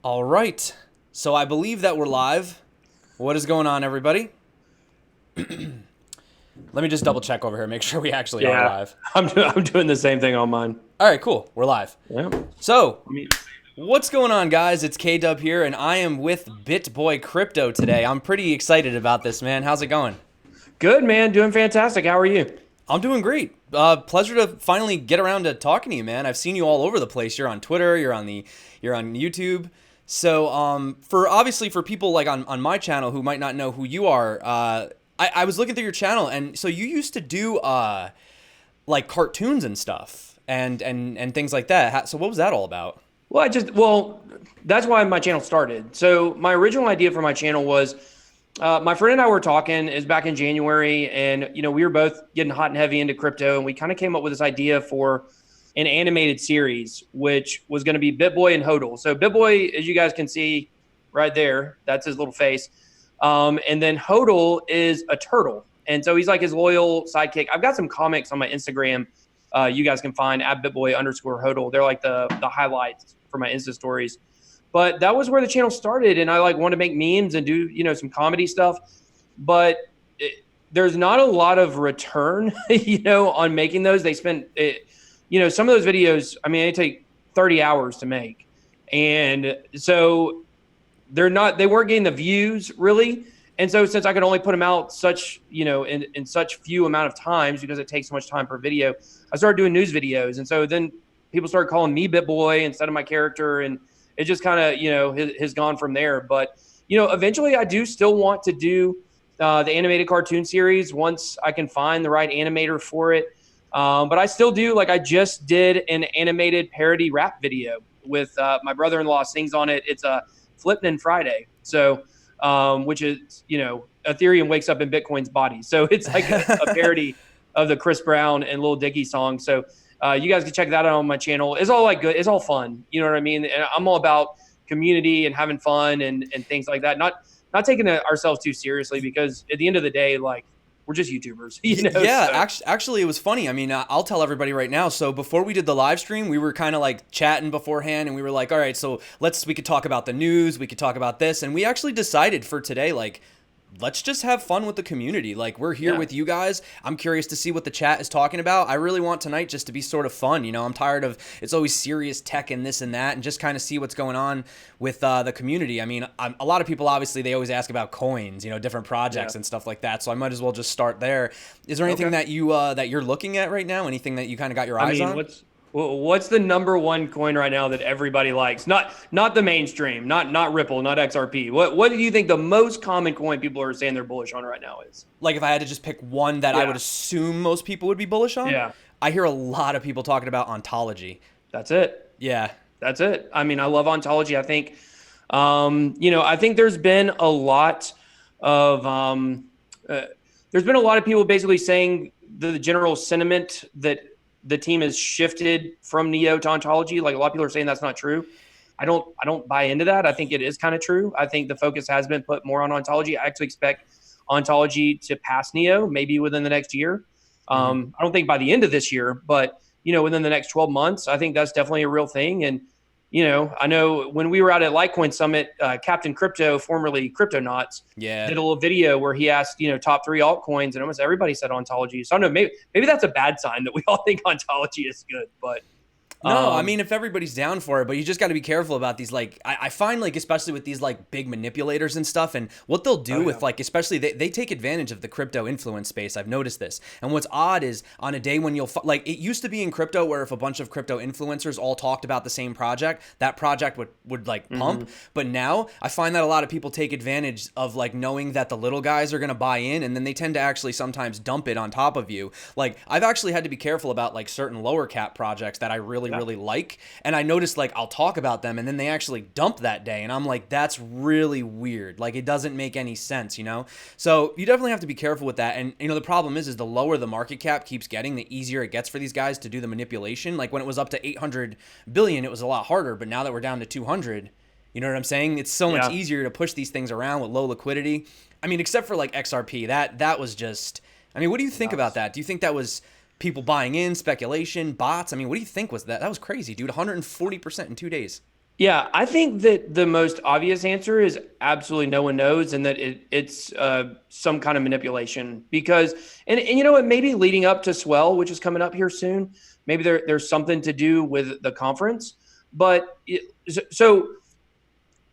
All right. So I believe that we're live. What is going on, everybody? Let me just double check over here, make sure we actually are Yeah, live. I'm doing the same thing on mine. All right, cool. We're live. Yeah. So, I mean, what's going on, guys? It's K Dub here, and I am with Bitboy Crypto today. I'm pretty excited about this, man. How's it going? good man, doing fantastic. How are you? I'm doing great. Pleasure to finally get around to talking to you, man. I've seen you all over the place. You're on Twitter. You're on YouTube. So, for obviously for people like on my channel who might not know who you are, I was looking through your channel, and so you used to do like cartoons and stuff, and things like that. So, what was that all about? Well, that's why my channel started. So my original idea for my channel was my friend and I were talking is back in January, and we were both getting hot and heavy into crypto, and we kind of came up with this idea for an animated series, which was going to be Bitboy and Hodl. So Bitboy, as you guys can see right there, that's his little face, and then Hodl is a turtle, and so he's like his loyal sidekick. I've got some comics on my Instagram. You guys can find at Bitboy_Hodl. They're like the highlights for my Insta stories. But that was where the channel started, and I like wanted to make memes and do some comedy stuff. But there's not a lot of return, on making those. They spent, some of those videos. I mean, they take 30 hours to make, and so they weren't getting the views really. And so since I could only put them out such, in such few amount of times because it takes so much time per video, I started doing news videos. And so then people started calling me Bitboy instead of my character. And it just kind of, has gone from there. But, eventually I do still want to do the animated cartoon series once I can find the right animator for it. But I still do, like I just did an animated parody rap video with my brother-in-law sings on it. It's a Flippin' Friday. So, which is, Ethereum wakes up in Bitcoin's body. So it's like a parody of the Chris Brown and Lil Dicky song. So you guys can check that out on my channel. It's all like good. It's all fun. You know what I mean? And I'm all about community and having fun and things like that. Not taking ourselves too seriously because at the end of the day, like we're just YouTubers, Yeah, So, actually, it was funny. I mean, I'll tell everybody right now. So before we did the live stream, we were kind of like chatting beforehand, and we were like, "All right, so we could talk about the news, we could talk about this," and we actually decided for today, like, let's just have fun with the community. Like, we're here yeah. with you guys. I'm curious to see what the chat is talking about. I really want tonight just to be sort of fun. I'm tired of it's always serious tech and this and that, and just kind of see what's going on with the community. I mean, a lot of people obviously they always ask about coins, different projects Yeah. and stuff like that. So I might as well just start there. Is there anything Okay. that you're looking at right now? Anything that you kind of got your I eyes mean, on? what's the number one coin right now that everybody likes? Not the mainstream, not Ripple, not XRP. What do you think the most common coin people are saying they're bullish on right now is? Like if I had to just pick one that I would Yeah, assume most people would be bullish on, yeah, I hear a lot of people talking about ontology. that's it. Yeah. That's it. I mean, I love ontology. I think, I think uh, there's been a lot of people basically saying the general sentiment that the team has shifted from Neo to ontology. Like a lot of people are saying that's not true. I don't buy into that. I think it is kind of true. I think the focus has been put more on ontology. I actually expect ontology to pass Neo maybe within the next year. Hmm. I don't think by the end of this year, but within the next 12 months, I think that's definitely a real thing. And I know when we were out at Litecoin Summit, Captain Crypto, formerly Cryptonauts, Yeah. did a little video where he asked, top three altcoins, and almost everybody said ontology. So I don't know, maybe that's a bad sign that we all think ontology is good, but No, I um, mean if everybody's down for it, but you just got to be careful about these. Like I find like especially with these like big manipulators and stuff, and what they'll do oh yeah, with like especially they take advantage of the crypto influence space. I've noticed this, and what's odd is on a day when like it used to be in crypto where if a bunch of crypto influencers all talked about the same project, that project would like mm-hmm. pump. But now I find that a lot of people take advantage of like knowing that the little guys are gonna buy in, and then they tend to actually sometimes dump it on top of you. Like I've actually had to be careful about like certain lower cap projects that I really Yeah, really like. And I noticed like I'll talk about them and then they actually dump that day. And I'm like, that's really weird. Like it doesn't make any sense. So you definitely have to be careful with that. And the problem is the lower the market cap keeps getting, the easier it gets for these guys to do the manipulation. Like when it was up to 800 billion, it was a lot harder. But now that we're down to 200, you know what I'm saying? It's so much yeah. easier to push these things around with low liquidity. I mean, except for like XRP, that was just, I mean, what do you think about Nuts. that? Do you think that was people buying in, speculation, bots? I mean, what do you think was that? That was crazy, dude. 140% in 2 days. Yeah, I think that the most obvious answer is absolutely no one knows, and that it's some kind of manipulation. Because, and you know what, maybe leading up to Swell, which is coming up here soon, maybe there's something to do with the conference. But so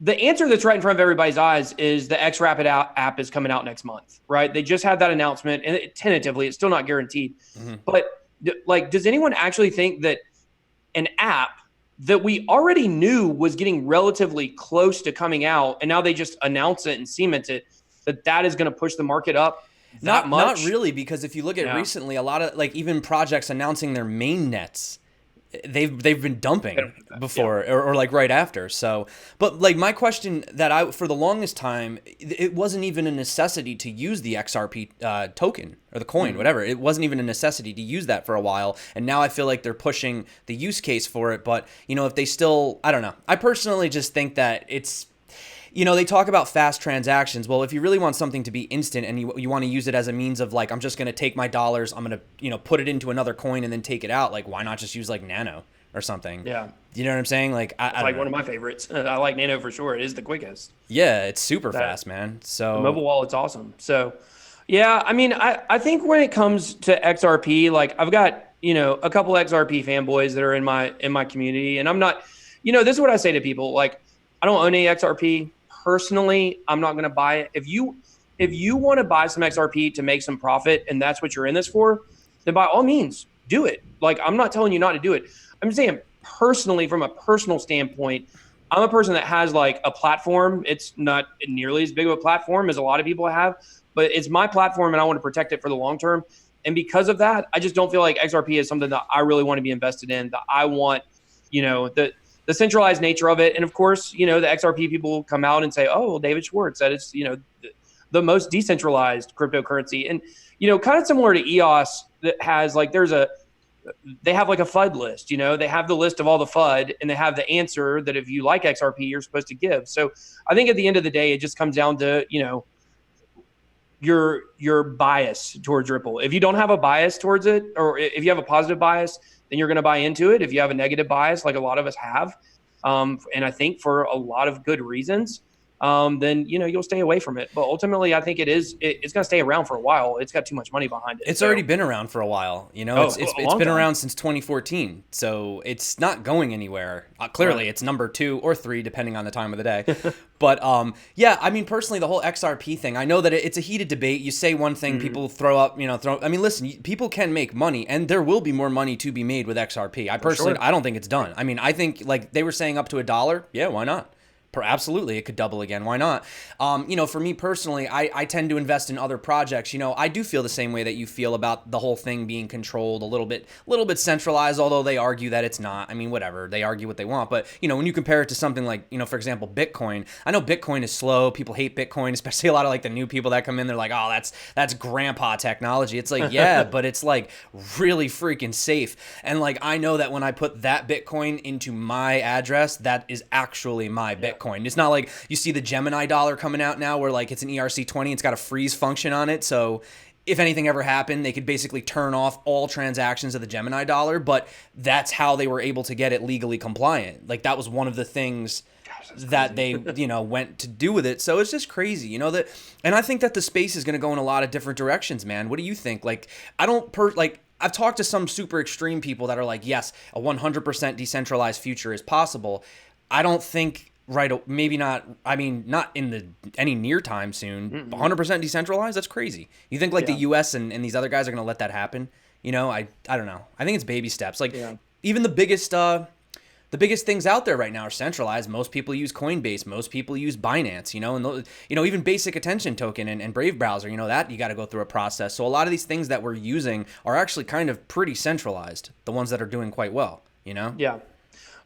the answer that's right in front of everybody's eyes is the X Rapid app is coming out next month, right? They just had that announcement, and tentatively, it's still not guaranteed. Mm-hmm. But like, does anyone actually think that an app that we already knew was getting relatively close to coming out, and now they just announce it and cement it, that is going to push the market up that much? Not really, because if you look at recently, a lot of like even projects announcing their main nets, they've been dumping before, or like right after. So, but like my question that I, for the longest time, it wasn't even a necessity to use the XRP token or the coin, whatever. It wasn't even a necessity to use that for a while, and now I feel like they're pushing the use case for it. But you know, if they still, I don't know. I personally just think that it's, you know, they talk about fast transactions. Well, if you really want something to be instant and you want to use it as a means of like, I'm just going to take my dollars, I'm going to, you know, put it into another coin and then take it out. Like, why not just use like Nano or something? Yeah. You know what I'm saying? Like, I like don't one know. of my favorites. I like Nano for sure. It is the quickest. Yeah, it's super fast, man. The So mobile wallet's awesome. So, yeah, I mean, I think when it comes to XRP, like I've got, you know, a couple XRP fanboys that are in my community, and I'm not, you know, this is what I say to people. Like, I don't own any XRP personally. I'm not going to buy it. If you want to buy some XRP to make some profit, and that's what you're in this for, then by all means do it. Like, I'm not telling you not to do it. I'm saying personally, from a personal standpoint, I'm a person that has like a platform. It's not nearly as big of a platform as a lot of people have, but it's my platform and I want to protect it for the long term. And because of that, I just don't feel like XRP is something that I really want to be invested in, that I want, you know, the centralized nature of it. And of course, you know, the XRP people will come out and say, oh, well, David Schwartz said it's, you know, the most decentralized cryptocurrency. And, you know, kind of similar to EOS that has like, they have like a FUD list, you know, they have the list of all the FUD and they have the answer that if you like XRP, you're supposed to give. So I think at the end of the day, it just comes down to, you know, your bias towards Ripple. If you don't have a bias towards it, or if you have a positive bias, then you're going to buy into it. If you have a negative bias, like a lot of us have, and I think for a lot of good reasons, then, you know, you'll stay away from it. But ultimately, I think it's going to stay around for a while. It's got too much money behind it. it's already been around for a while. You know, it's been around since 2014, so it's not going anywhere. Clearly, it's number 2 or 3 depending on the time of the day. But yeah, I mean, personally, the whole XRP thing, I know that it's a heated debate. You say one thing, people throw up, you know, I mean, listen, people can make money, and there will be more money to be made with XRP. I personally, I don't think it's done. I mean, I think like they were saying up to $1. Yeah, why not? Absolutely, it could double again. Why not? You know, for me personally, I tend to invest in other projects. You know, I do feel the same way that you feel about the whole thing being controlled a little bit centralized, although they argue that it's not. I mean, whatever, they argue what they want. But, you know, when you compare it to something like, you know, for example, Bitcoin, I know Bitcoin is slow. People hate Bitcoin, especially a lot of like the new people that come in. They're like, oh, that's grandpa technology. It's like, yeah, but it's like really freaking safe. And like, I know that when I put that Bitcoin into my address, that is actually my Bitcoin. It's not like you see the Gemini dollar coming out now where like it's an ERC20, it's got a freeze function on it. So if anything ever happened, they could basically turn off all transactions of the Gemini dollar, but that's how they were able to get it legally compliant. Like that was one of the things that they, you know, went to do with it. So it's just crazy, you know, that, and I think that the space is going to go in a lot of different directions, man. What do you think? Like, I don't I've talked to some super extreme people that are like, yes, a 100% decentralized future is possible. I don't think, right, maybe not, I mean, not in any near time soon. 100% decentralized, that's crazy. You think like the US and these other guys are going to let that happen? You know, I don't know. I think it's baby steps. Like even the biggest things out there right now are centralized. Most people use Coinbase. Most people use Binance, you know, and those, you know, even basic attention token and Brave browser, you know, that you got to go through a process. So a lot of these things that we're using are actually kind of pretty centralized, the ones that are doing quite well, you know? Yeah.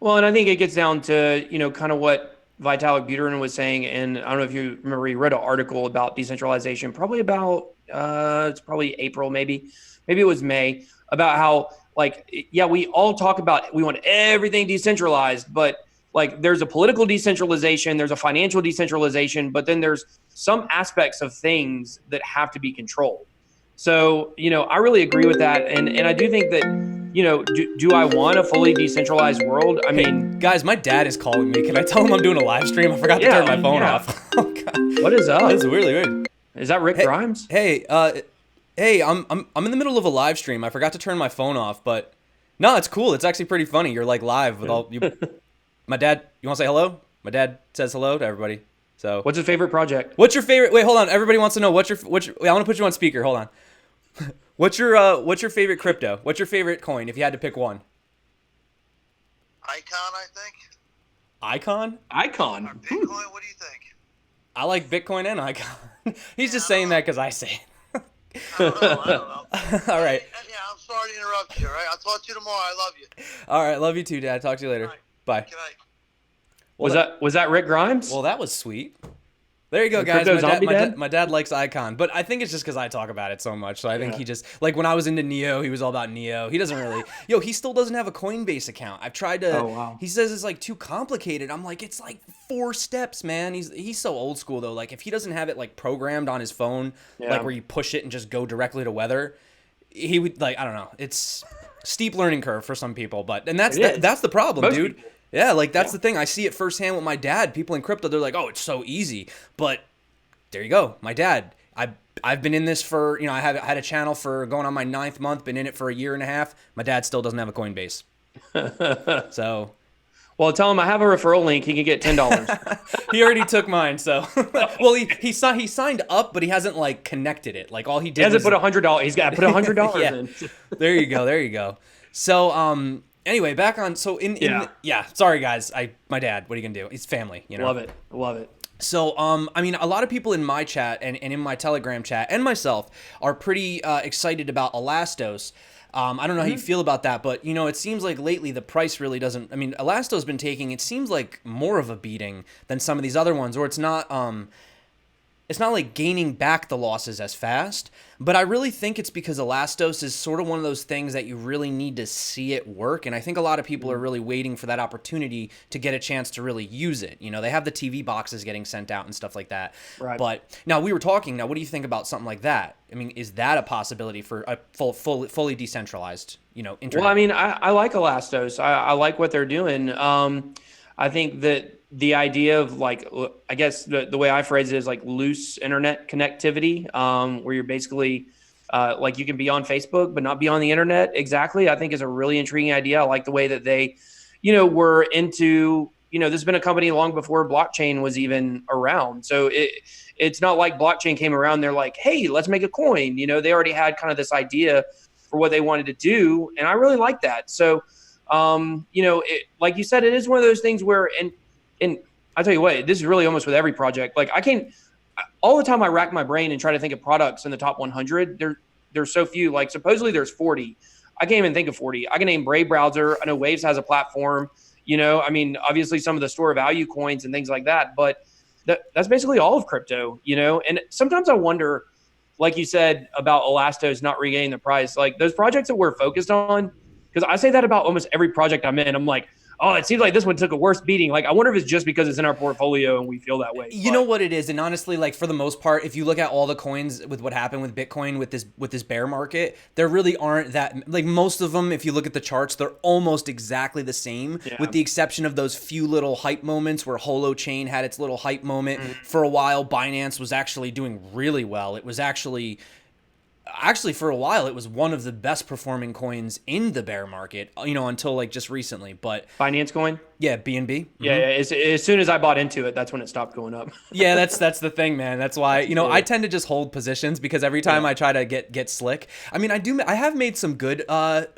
Well, and I think it gets down to, you know, kind of what Vitalik Buterin was saying. And I don't know if you remember, he read an article about decentralization, probably about, it's probably April, maybe it was May, about how, like, yeah, we all talk about, we want everything decentralized, but like there's a political decentralization, there's a financial decentralization, but then there's some aspects of things that have to be controlled. So, you know, I really agree with that. And I do think that do I want a fully decentralized world? I Hey, mean, guys, my dad is calling me. Can I tell him I'm doing a live stream? I forgot to turn my phone off. Oh god, what is up? that's really weird. Is that Rick Hey, Grimes? hey, I'm in the middle of a live stream. I forgot to turn my phone off, but no, it's cool. It's actually pretty funny. You're like live with all you. My dad. You want to say hello? My dad says hello to everybody. So What's his favorite project? what's your favorite? Wait, hold on. Everybody wants to know wait, I want to put you on speaker. Hold on. What's your favorite crypto? What's your favorite coin if you had to pick one? Icon, I think. Icon? Icon. Or Bitcoin, what do you think? I like Bitcoin and Icon. He's just saying that because I say it. I don't know. All right. Yeah, I'm sorry to interrupt you, all right? I'll talk to you tomorrow. I love you. All right. Love you too, Dad. Talk to you later. All right. Bye. Good night. Was that Rick Grimes? Well, that was sweet. There you go, The guys. crypto zombie dad? My dad likes Icon, but I think it's just because I talk about it so much. So I think Yeah. he just like when I was into Neo, he was all about Neo. He doesn't really. He still doesn't have a Coinbase account. I've tried to. Oh, wow. He says it's like too complicated. I'm like, it's like 4 steps, man. He's so old school though. Like if he doesn't have it like programmed on his phone, Yeah. like where you push it and just go directly to Weather, he would like I don't know. It's steep learning curve for some people, but that's It is. that's the problem, Most dude. people. Yeah, like that's the thing. I see it firsthand with my dad. People in crypto, they're like, "Oh, it's so easy," but there you go. My dad. I've been in this for I had a channel for going on my 9th month. Been in it for a year and a half. My dad still doesn't have a Coinbase. So Well, tell him I have a referral link. He can get $10. he already took mine. So well, he signed up, but he hasn't like connected it. Like all he did He hasn't was put $100. He's got to put $100 Yeah. in. There you go. There you go. So anyway, back on. So yeah. Sorry guys. My dad. What are you gonna do? He's family. Love it. Love it. So, I mean, a lot of people in my chat and in my Telegram chat and myself are pretty excited about Elastos. I don't know how you feel about that, but, it seems like lately the price really doesn't... I mean, Elasto's been taking, it seems like, more of a beating than some of these other ones, or it's not like gaining back the losses as fast, but I really think it's because Elastos is sort of one of those things that you really need to see it work, and I think a lot of people are really waiting for that opportunity to get a chance to really use it. They have the TV boxes getting sent out and stuff like that. Right. But now we were talking. Now, what do you think about something like that? I mean, is that a possibility for a fully decentralized, internet? Well, I mean, I like Elastos. I like what they're doing. I think that the idea of like, I guess the way I phrase it is like loose internet connectivity, where you're basically like you can be on Facebook, but not be on the internet exactly, I think is a really intriguing idea. I like the way that they, were into, this has been a company long before blockchain was even around. So it's not like blockchain came around. They're like, hey, let's make a coin. They already had kind of this idea for what they wanted to do. And I really like that. So, like you said, it is one of those things where, and I tell you what, this is really almost with every project. Like all the time I rack my brain and try to think of products in the top 100. There's so few. Like supposedly there's 40. I can't even think of 40. I can name Brave Browser. I know Waves has a platform. I mean, obviously some of the store value coins and things like that. But that's basically all of crypto. And sometimes I wonder, like you said about Elastos not regaining the price, like those projects that we're focused on. Because I say that about almost every project I'm in. I'm like, oh, it seems like this one took a worse beating. Like, I wonder if it's just because it's in our portfolio and we feel that way. You know what it is, and honestly, like for the most part, if you look at all the coins with what happened with Bitcoin with this bear market, there really aren't that like most of them. If you look at the charts, they're almost exactly the same, with the exception of those few little hype moments where Holochain had its little hype moment for a while. Binance was actually doing really well. It was actually for a while it was one of the best performing coins in the bear market, until like just recently. But Binance coin? Yeah, BNB. Yeah, as soon as I bought into it, that's when it stopped going up. Yeah, that's the thing, man. That's why, I tend to just hold positions because every time I try to get slick. I mean, I have made some good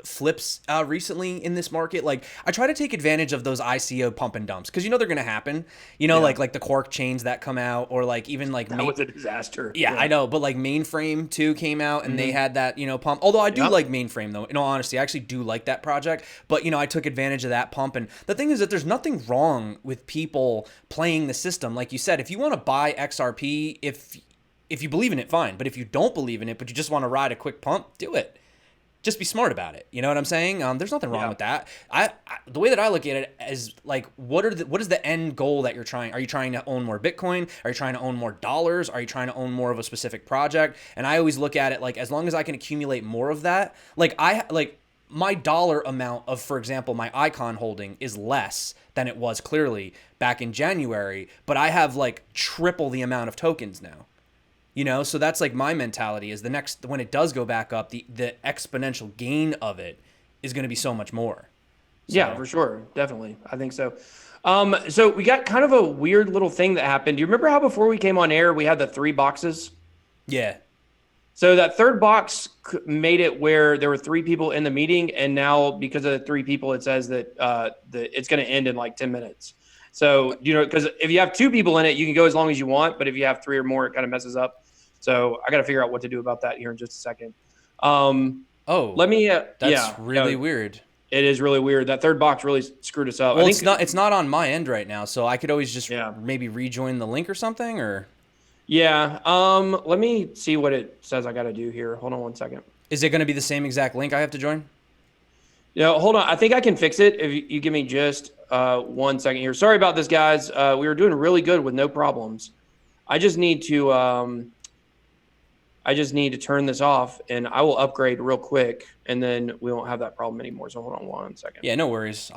flips recently in this market. Like I try to take advantage of those ICO pump and dumps because they're going to happen. Like the Quark chains that come out, or like even like that was a disaster. Yeah, I know, but like Mainframe too came out and they had that, pump. Although I do like Mainframe though. In all honesty, I actually do like that project. But I took advantage of that pump, and the thing is that there's nothing wrong with people playing the system. Like you said, if you want to buy XRP, if you believe in it, fine. But if you don't believe in it, but you just want to ride a quick pump, do it. Just be smart about it. You know what I'm saying? There's nothing wrong with that. The way that I look at it is like, what is the end goal that you're trying? Are you trying to own more Bitcoin? Are you trying to own more dollars? Are you trying to own more of a specific project? And I always look at it like, as long as I can accumulate more of that, my dollar amount of, for example, my Icon holding is less than it was clearly back in January, but I have like triple the amount of tokens now. So that's like my mentality is when it does go back up, the exponential gain of it is going to be so much more. So. Yeah, for sure. Definitely. I think so. So we got kind of a weird little thing that happened. Do you remember how before we came on air, we had the 3 boxes? Yeah. So that third box made it where there were 3 people in the meeting. And now because of the 3 people, it says that it's going to end in like 10 minutes. So, because if you have 2 people in it, you can go as long as you want. But if you have 3 or more, it kind of messes up. So I got to figure out what to do about that here in just a second. Let me. That's really weird. It is really weird. That third box really screwed us up. Well, it's not on my end right now, so I could always just maybe rejoin the link or something, or. Yeah. Let me see what it says I got to do here. Hold on one second. Is it going to be the same exact link I have to join? Yeah. Hold on. I think I can fix it if you give me just 1 second here. Sorry about this, guys. We were doing really good with no problems. I just need to turn this off, and I will upgrade real quick, and then we won't have that problem anymore. So hold on 1 second. Yeah, no worries.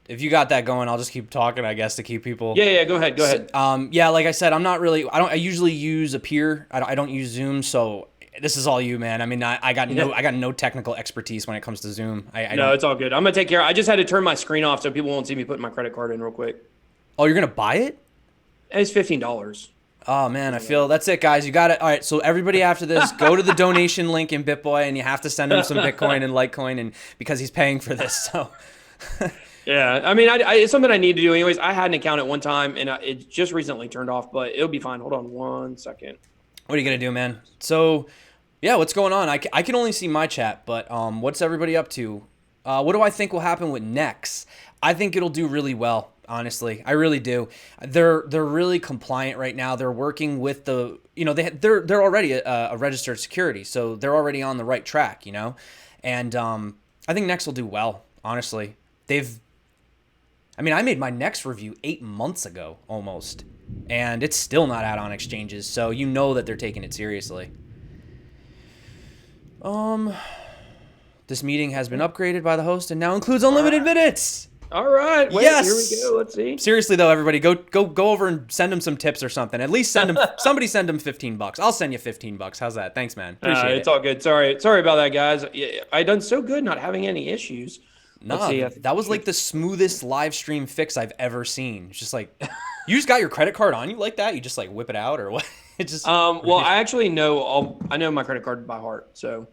If you got that going, I'll just keep talking, I guess, to keep people. Yeah. Go ahead. Yeah, like I said, I usually use Appear. I don't use Zoom, so this is all you, man. I mean, I got no technical expertise when it comes to Zoom. No, it's all good. I'm gonna take care. I just had to turn my screen off so people won't see me putting my credit card in real quick. Oh, you're gonna buy it? It's $15. Oh man, I feel that's it, guys. You got it. All right, so everybody after this, go to the donation link in Bitboy, and you have to send him some Bitcoin and Litecoin, and because he's paying for this. So. Yeah, I mean, it's something I need to do anyways. I had an account at one time, and it just recently turned off, but it'll be fine. Hold on 1 second. What are you gonna do, man? So, yeah, what's going on? I can only see my chat, but what's everybody up to? What do I think will happen with Nex? I think it'll do really well. Honestly, I really do. They're really compliant right now. They're working with the, they're already a registered security, so they're already on the right track, and I think Nex will do well. Honestly, I made my Nex review 8 months ago almost, and it's still not out on exchanges, so that they're taking it seriously. This meeting has been upgraded by the host and now includes unlimited minutes. All right. Wait, yes. Here we go. Let's see. Seriously though, everybody, go over and send him some tips or something. At least send him somebody send him $15. I'll send you $15. How's that? Thanks, man. Appreciate it. It's all good. Sorry about that, guys. I done so good not having any issues. No, that was like the smoothest live stream fix I've ever seen. It's just like you just got your credit card on you like that. You just like whip it out or what? It just. Well, I actually know I know my credit card by heart. So.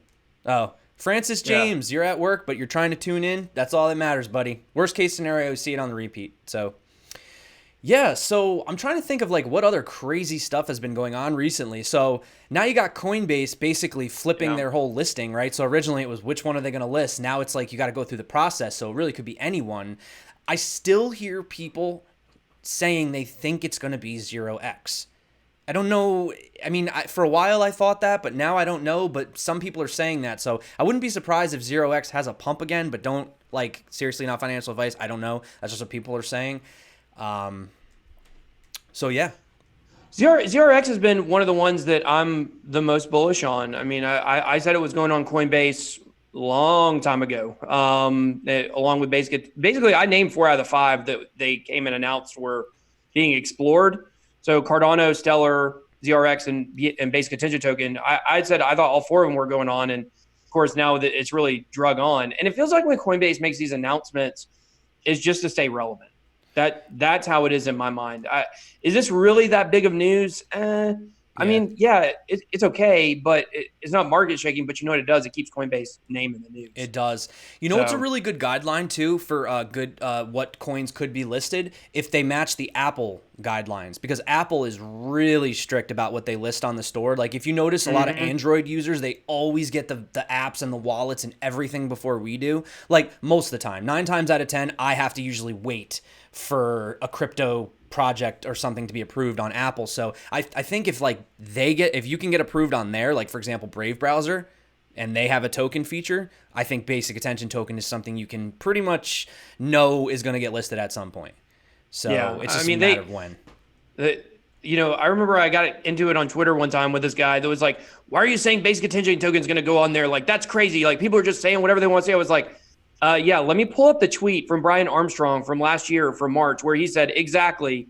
Oh. Francis James, You're at work, but you're trying to tune in. That's all that matters, buddy. Worst case scenario, see it on the repeat. So, yeah, so I'm trying to think of like what other crazy stuff has been going on recently. So now you got Coinbase basically flipping their whole listing, right? So originally it was which one are they going to list? Now it's like you got to go through the process. So it really could be anyone. I still hear people saying they think it's going to be 0x. I don't know. I mean, for a while I thought that, but now I don't know. But some people are saying that. So I wouldn't be surprised if 0x has a pump again, but don't, like, seriously, not financial advice. I don't know. That's just what people are saying. So, yeah. 0x has been one of the ones that I'm the most bullish on. I mean, I said it was going on Coinbase a long time ago, along with basically I named 4 out of the 5 that they came and announced were being explored. So Cardano, Stellar, ZRX, and Basic Attention Token. I said I thought all 4 of them were going on, and of course now that it's really drug on. And it feels like when Coinbase makes these announcements, is just to stay relevant. That's how it is in my mind. Is this really that big of news? I mean, yeah, it's okay, but it's not market shaking. But you know what it does? It keeps Coinbase name in the news. It does. You know what's a really good guideline too for what coins could be listed if they match the Apple guidelines, because Apple is really strict about what they list on the store. Like if you notice, a lot of Android users, they always get the apps and the wallets and everything before we do. Like most of the time, 9 times out of 10, I have to usually wait for a crypto project or something to be approved on Apple. So I think if you can get approved on there, like for example Brave browser, and they have a token feature, I think Basic Attention Token is something you can pretty much know is going to get listed at some point. So it's just a matter of when. I remember I got into it on Twitter one time with this guy that was like, why are you saying basic attention token is going to go on there? Like, that's crazy. Like, people are just saying whatever they want to say. I was like, yeah, let me pull up the tweet from Brian Armstrong from last year, from March, where he said exactly,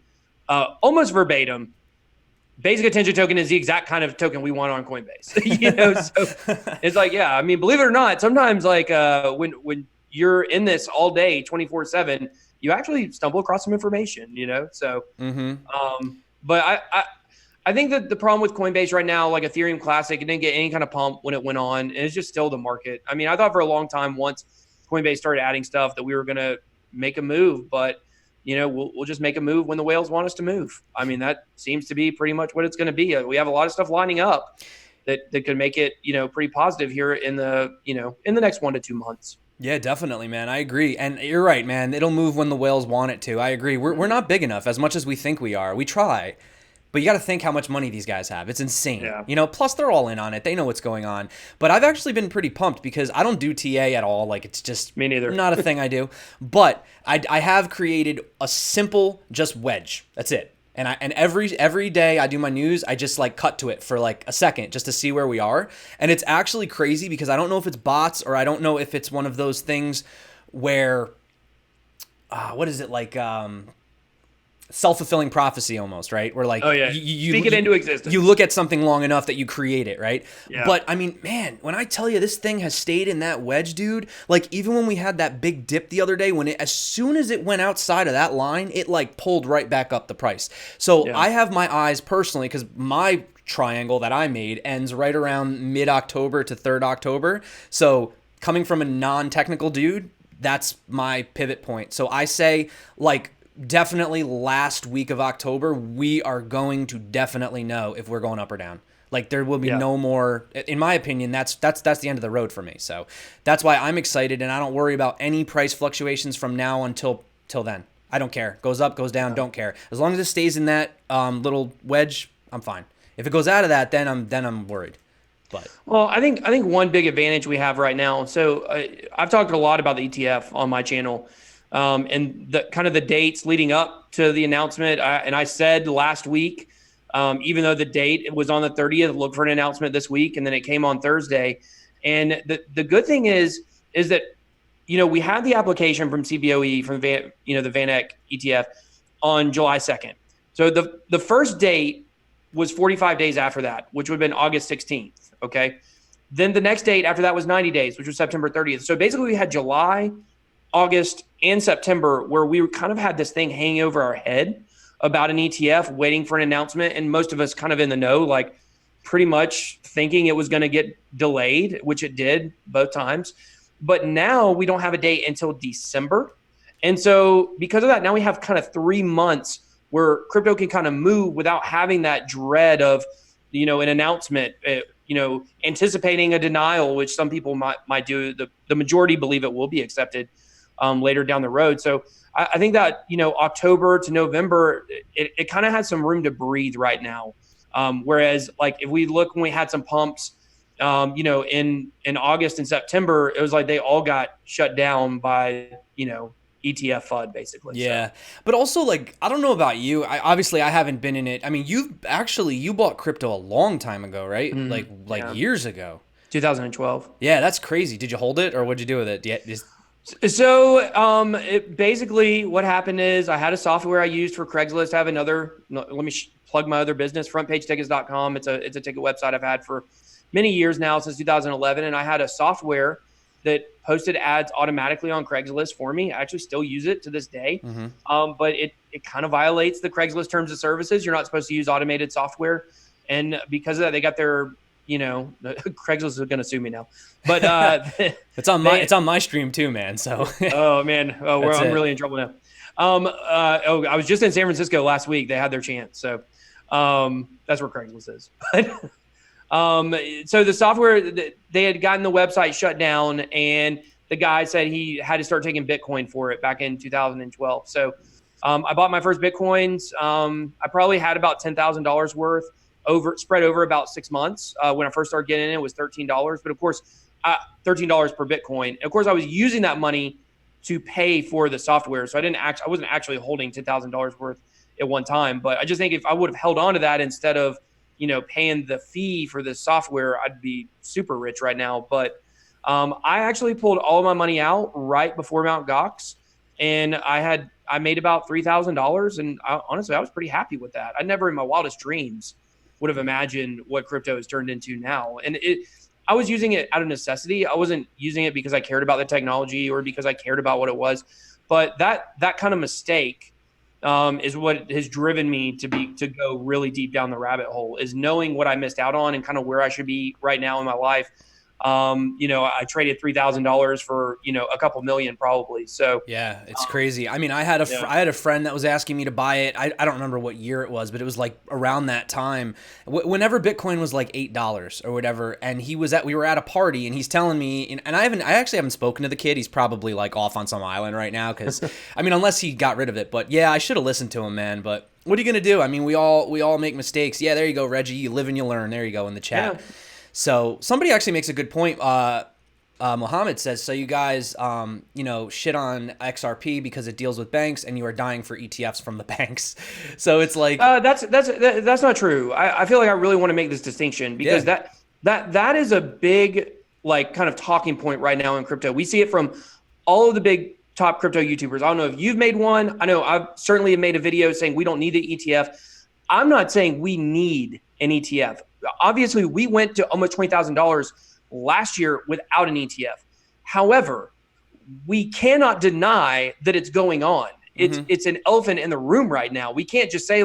almost verbatim, basic attention token is the exact kind of token we want on Coinbase. So it's like, yeah, I mean, believe it or not, sometimes like when you're in this all day, 24/7, you actually stumble across some information, So, but I think that the problem with Coinbase right now, like Ethereum Classic, it didn't get any kind of pump when it went on, and it's just still the market. I mean, I thought for a long time once Coinbase started adding stuff that we were going to make a move, but we'll just make a move when the whales want us to move. I mean, that seems to be pretty much what it's going to be. We have a lot of stuff lining up that could make it, pretty positive here in the next 1 to 2 months. Yeah, definitely, man. I agree. And you're right, man. It'll move when the whales want it to. I agree. We're not big enough as much as we think we are. We try. But you got to think how much money these guys have. It's insane. Yeah. Plus they're all in on it. They know what's going on. But I've actually been pretty pumped because I don't do TA at all. Like, it's just me neither. Not a thing I do. But I have created a simple just wedge. That's it. And every day I do my news, I just like cut to it for like a second just to see where we are. And it's actually crazy because I don't know if it's bots or I don't know if it's one of those things where what is it, like self-fulfilling prophecy almost, right? Where like, you speak it into existence. You look at something long enough that you create it, right? Yeah. But I mean, man, when I tell you this thing has stayed in that wedge, dude, like even when we had that big dip the other day, as soon as it went outside of that line, it like pulled right back up the price. So I have my eyes personally, because my triangle that I made ends right around mid-October to 3rd October. So coming from a non-technical dude, that's my pivot point. So I say like, definitely last week of October, we are going to definitely know if we're going up or down. Like there will be no more, in my opinion, that's the end of the road for me. So that's why I'm excited and I don't worry about any price fluctuations from now until then. I don't care. Goes up, goes down, don't care. As long as it stays in that little wedge, I'm fine. If it goes out of that, then I'm worried. But well, I think one big advantage we have right now. So I've talked a lot about the ETF on my channel. And the kind of the dates leading up to the announcement. And I said last week, even though the date was on the 30th, look for an announcement this week. And then it came on Thursday. And the good thing is that, we had the application from CBOE from the VanEck ETF on July 2nd. So the first date was 45 days after that, which would have been August 16th. Okay. Then the next date after that was 90 days, which was September 30th. So basically we had July, August, and September where we kind of had this thing hanging over our head about an ETF waiting for an announcement. And most of us kind of in the know, like pretty much thinking it was going to get delayed, which it did both times. But now we don't have a date until December. And so because of that, now we have kind of 3 months where crypto can kind of move without having that dread of, an announcement, anticipating a denial, which some people might do. The majority believe it will be accepted later down the road. So I think that, October to November, it kind of has some room to breathe right now. Whereas like if we look when we had some pumps, in August and September, it was like they all got shut down by, ETF FUD basically. Yeah. So. But also like, I don't know about you. I haven't been in it. I mean, you bought crypto a long time ago, right? Mm-hmm. Years ago. 2012. Yeah. That's crazy. Did you hold it or what'd you do with it? So basically what happened is I had a software I used for Craigslist. I have another, let me plug my other business, frontpagetickets.com. It's a ticket website I've had for many years now, since 2011. And I had a software that posted ads automatically on Craigslist for me. I actually still use it to this day. Mm-hmm. But it kind of violates the Craigslist terms of services. You're not supposed to use automated software. And because of that, they got their, Craigslist is going to sue me now, but it's on my stream too, man. So oh man, I'm really in trouble now. I was just in San Francisco last week. They had their chance, so that's where Craigslist is. But so the software, they had gotten the website shut down, and the guy said he had to start taking Bitcoin for it back in 2012. So I bought my first Bitcoins. I probably had about $10,000 worth spread over about 6 months. When I first started getting it was $13, but of course, $13 per Bitcoin. Of course, I was using that money to pay for the software. So I wasn't actually holding $10,000 worth at one time, but I just think if I would have held on to that instead of, paying the fee for the software, I'd be super rich right now. But I actually pulled all of my money out right before Mount Gox, and I made about $3,000, and honestly, I was pretty happy with that. I never in my wildest dreams would have imagined what crypto has turned into now. And I was using it out of necessity. I wasn't using it because I cared about the technology or because I cared about what it was. But that kind of mistake is what has driven me to go really deep down the rabbit hole, is knowing what I missed out on and kind of where I should be right now in my life. I traded $3,000 for, a couple million probably. So yeah, it's crazy. I mean, I had a friend that was asking me to buy it. I don't remember what year it was, but it was like around that time, whenever Bitcoin was like $8 or whatever. And we were at a party, and he's telling me, and I actually haven't spoken to the kid. He's probably like off on some island right now. 'Cause I mean, unless he got rid of it, but yeah, I should have listened to him, man. But what are you going to do? I mean, we all make mistakes. Yeah. There you go, Reggie. You live and you learn. There you go in the chat. Yeah. So somebody actually makes a good point. Mohammed says, so you guys, shit on XRP because it deals with banks, and you are dying for ETFs from the banks. So it's like that's not true. I feel like I really want to make this distinction because that is a big kind of talking point right now in crypto. We see it from all of the big top crypto YouTubers. I don't know if you've made one. I know I've certainly made a video saying we don't need the ETF. I'm not saying we need an ETF. Obviously, we went to almost $20,000 last year without an ETF. However, we cannot deny that it's going on. It's an elephant in the room right now. We can't just say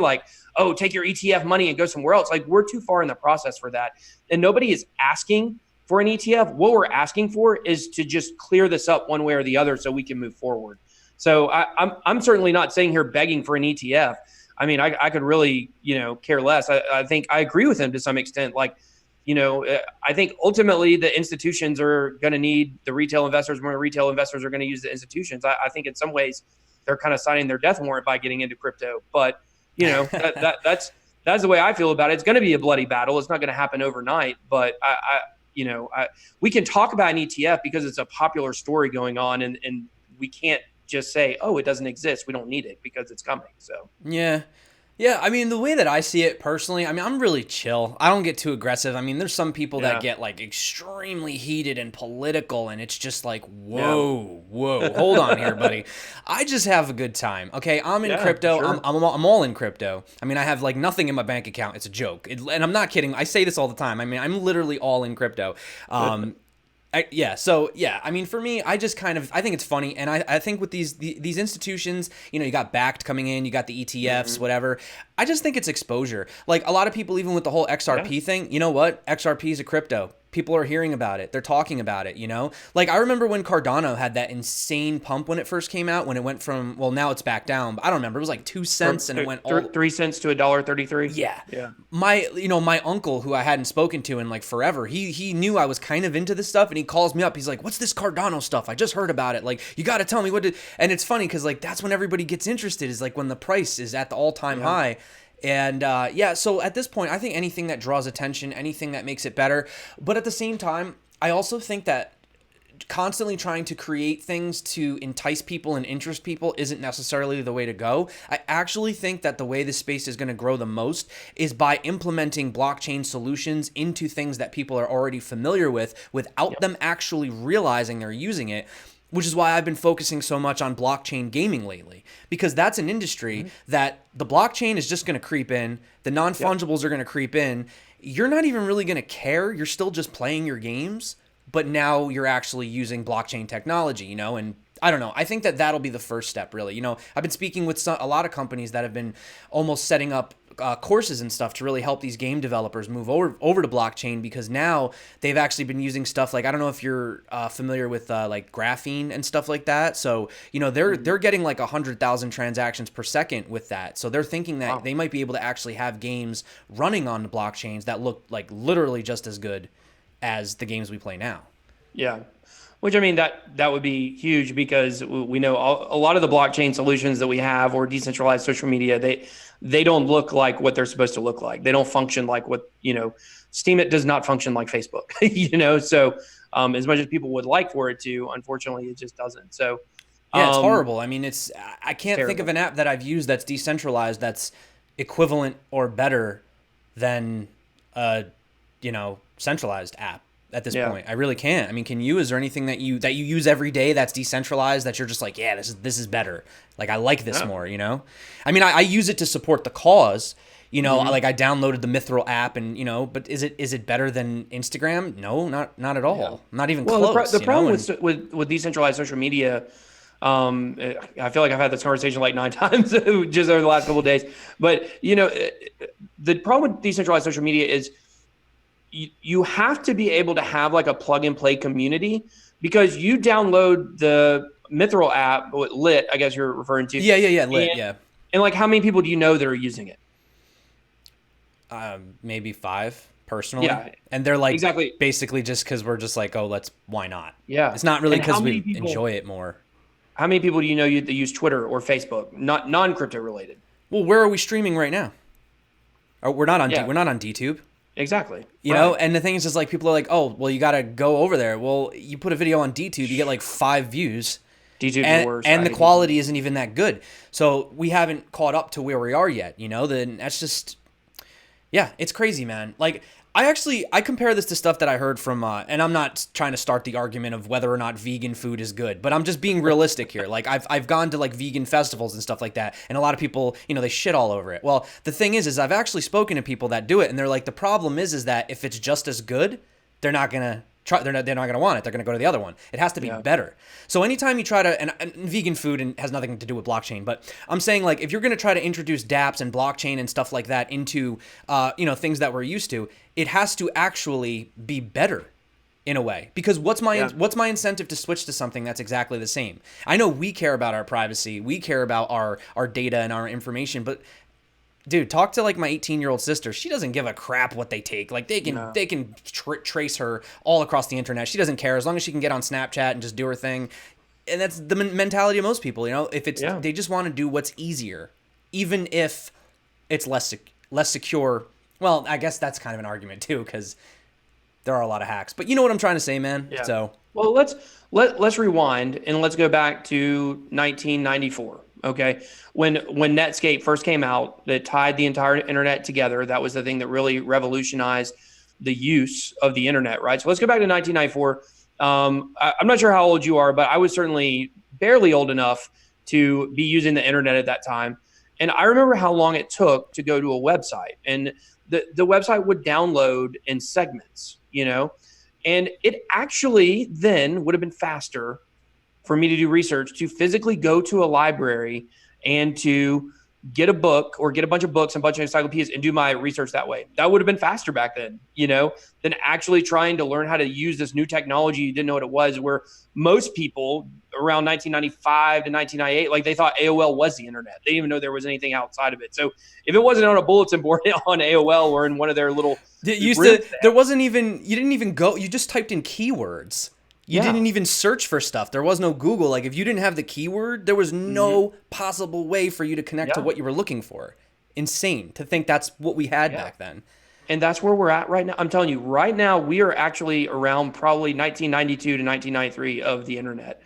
oh, take your ETF money and go somewhere else. We're too far in the process for that. And nobody is asking for an ETF. What we're asking for is to just clear this up one way or the other so we can move forward. So I'm certainly not sitting here begging for an ETF. I mean, I could really, care less. I think I agree with him to some extent. I think ultimately the institutions are going to need the retail investors more. Retail investors are going to use the institutions. I think in some ways they're kind of signing their death warrant by getting into crypto. But, that's the way I feel about it. It's going to be a bloody battle. It's not going to happen overnight. But, we can talk about an ETF because it's a popular story going on, and we can't just say, oh, it doesn't exist, we don't need it, because it's coming. So yeah, I mean, the way that I see it personally, I mean, I'm really chill. I don't get too aggressive. I mean, there's some people that get extremely heated and political, and it's just whoa, hold on here, buddy. I just have a good time. Okay, I'm in crypto. Sure. I'm all in crypto. I mean, I have nothing in my bank account. It's a joke, and I'm not kidding. I say this all the time. I mean, I'm literally all in crypto. I mean, for me, I think it's funny, and I think with these institutions, you got Backed coming in, you got the ETFs, whatever. I just think it's exposure. A lot of people, even with the whole XRP thing, you know what? XRP is a crypto. People are hearing about it. They're talking about it, I remember when Cardano had that insane pump when it first came out, when it went from, well, now it's back down, but I don't remember. It was 2 cents and it went all 3 cents to $1.33. Yeah. My uncle, who I hadn't spoken to in forever, he knew I was kind of into this stuff, and he calls me up. He's like, what's this Cardano stuff? I just heard about it. You got to tell me and it's funny because that's when everybody gets interested, is when the price is at the all-time high. And so at this point, I think anything that draws attention, anything that makes it better. But at the same time, I also think that constantly trying to create things to entice people and interest people isn't necessarily the way to go. I actually think that the way this space is going to grow the most is by implementing blockchain solutions into things that people are already familiar with without them actually realizing they're using it. Which is why I've been focusing so much on blockchain gaming lately, because that's an industry that the blockchain is just going to creep in. The non-fungibles are going to creep in. You're not even really going to care. You're still just playing your games, but now you're actually using blockchain technology, and I don't know. I think that that'll be the first step, really. I've been speaking with a lot of companies that have been almost setting up courses and stuff to really help these game developers move over to blockchain, because now they've actually been using stuff I don't know if you're familiar with graphene and stuff like that. So they're getting 100,000 transactions per second with that. So they're thinking that they might be able to actually have games running on the blockchains that look literally just as good as the games we play now. Yeah. Which, I mean, that would be huge, because we know a lot of the blockchain solutions that we have, or decentralized social media, they don't look like what they're supposed to look like. They don't function like what, Steemit does not function like Facebook, so as much as people would like for it to, unfortunately, it just doesn't. So Yeah, it's horrible. I mean, I can't think of terrible. an app that I've used that's decentralized that's equivalent or better than a, centralized app at this Yeah. point. I really can't. I mean, can you? Is there anything that you use every day that's decentralized that you're just like, yeah, this is better. Like I like this Yeah. more. I mean, I use it to support the cause. Mm-hmm. Like I downloaded the Mithril app, and but is it better than Instagram? No, not at all. Not even Well, close. the problem And with decentralized social media, I feel like I've had this conversation like 9 times just over the last couple of days. But the problem with decentralized social media is you have to be able to have like a plug and play community, because you download the Mithril app, Lit, I guess you're referring to. yeah, lit, And, yeah. and like, how many people do you know that are using it? Maybe 5 personally. Yeah, And they're like exactly. basically just because we're just like, oh, why not? Yeah. It's not really And how because we many people- enjoy it more. How many people do you know that use Twitter or Facebook, not non-crypto related? Well, where are we streaming right now? We're not on Yeah. we're not on DTube. Exactly. You know, and the thing is just like people are like, oh, well, you got to go over there. Well, you put a video on DTube, you get like 5 views. DTube's And, the worst. and I the hate quality isn't even that good. So we haven't caught up to where we are yet, then that's just, yeah, it's crazy, man. Like I compare this to stuff that I heard from, and I'm not trying to start the argument of whether or not vegan food is good, but I'm just being realistic here. Like I've gone to like vegan festivals and stuff like that, and a lot of people, they shit all over it. Well, the thing is I've actually spoken to people that do it, and they're like, the problem is that if it's just as good, they're not gonna try. They're not gonna want it. They're gonna go to the other one. It has to be better. So anytime you try to, and vegan food and has nothing to do with blockchain, but I'm saying like if you're gonna try to introduce dApps and blockchain and stuff like that into, things that we're used to, it has to actually be better in a way, because what's my incentive to switch to something that's exactly the same? I know we care about our privacy, we care about our data and our information, but dude, talk to like my 18-year-old sister. She doesn't give a crap what they take. Like they can trace her all across the internet. She doesn't care as long as she can get on Snapchat and just do her thing. And that's the mentality of most people. If it's they just want to do what's easier, even if it's less secure. Well, I guess that's kind of an argument too, because there are a lot of hacks. But you know what I'm trying to say, man. Yeah. So well, let's rewind and let's go back to 1994. Okay, when Netscape first came out, that tied the entire internet together. That was the thing that really revolutionized the use of the internet, right? So let's go back to 1994. I'm not sure how old you are, but I was certainly barely old enough to be using the internet at that time. And I remember how long it took to go to a website, and the website would download in segments, and it actually then would have been faster for me to do research, to physically go to a library and to get a book or get a bunch of books and a bunch of encyclopedias and do my research that way. That would have been faster back then, than actually trying to learn how to use this new technology you didn't know what it was, where most people around 1995 to 1998, like they thought AOL was the internet. They didn't even know there was anything outside of it. So if it wasn't on a bulletin board on AOL or in one of their little there wasn't even, you didn't even go, you just typed in keywords. You Yeah. didn't even search for stuff. There was no Google. Like if you didn't have the keyword, there was no possible way for you to connect to what you were looking for. Insane to think that's what we had back then. And that's where we're at right now. I'm telling you, right now, we are actually around probably 1992 to 1993 of the internet.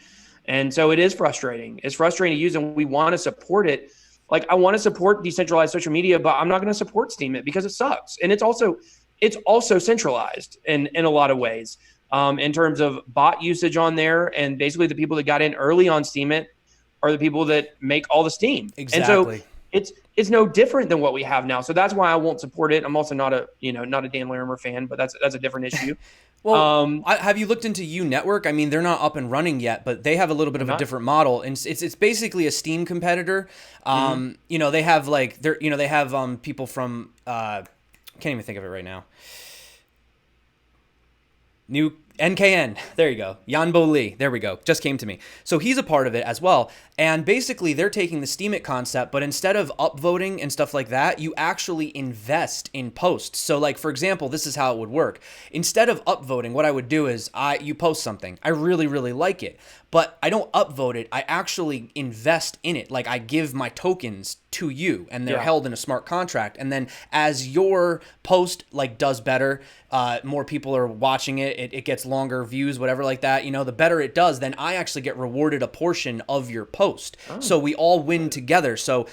And so it is frustrating. It's frustrating to use, and we want to support it. Like I want to support decentralized social media, but I'm not going to support Steam it because it sucks. And it's also centralized in a lot of ways. In terms of bot usage on there, and basically the people that got in early on Steemit are the people that make all the Steam. Exactly. And so it's no different than what we have now. So that's why I won't support it. I'm also not a Dan Larimer fan, but that's a different issue. Well, have you looked into U Network? I mean, they're not up and running yet, but they have a little bit of a different model, and it's basically a Steam competitor. They have like they have people from can't even think of it right now. New NKN, there you go. Yanbo Lee, there we go. Just came to me. So he's a part of it as well. And basically, they're taking the Steam It concept, but instead of upvoting and stuff like that, you actually invest in posts. So, like, for example, this is how it would work. Instead of upvoting, what I would do is you post something. I really, really like it, but I don't upvote it. I actually invest in it. Like, I give my tokens to you, and they're held in a smart contract. And then as your post, like, does better, more people are watching it, it gets longer views, whatever like that, you know, the better it does, then I actually get rewarded a portion of your post. So we all win together. So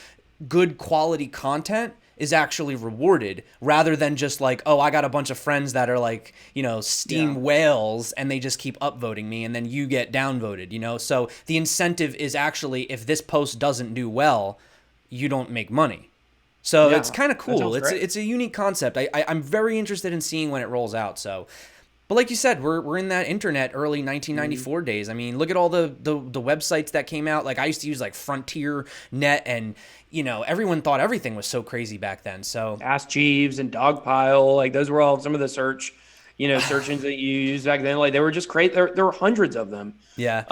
good quality content is actually rewarded rather than just like, oh, I got a bunch of friends that are like, you know, Steam whales and they just keep upvoting me and then you get downvoted, you know? So the incentive is actually, if this post doesn't do well, you don't make money. So it's kind of cool. It's a unique concept. I'm very interested in seeing when it rolls out. So, but like you said, we're in that internet early 1994 days. I mean, look at all the websites that came out. Like I used to use like Frontier Net, and you know, everyone thought everything was so crazy back then. So Ask Jeeves and Dogpile, like those were all some of the search engines that you used back then. Like they were just crazy. There were hundreds of them. Yeah.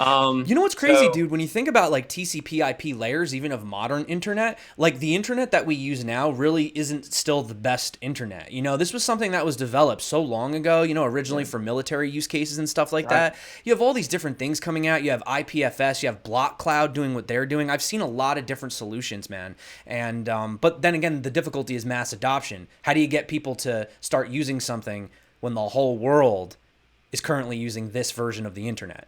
You know what's crazy, dude? When you think about like TCP/IP layers, even of modern internet, like the internet that we use now really isn't still the best internet. You know, this was something that was developed so long ago, you know, originally for military use cases and stuff like that. You have all these different things coming out. You have IPFS, you have Block Cloud doing what they're doing. I've seen a lot of different solutions, man. And, but then again, the difficulty is mass adoption. How do you get people to start using something when the whole world is currently using this version of the internet?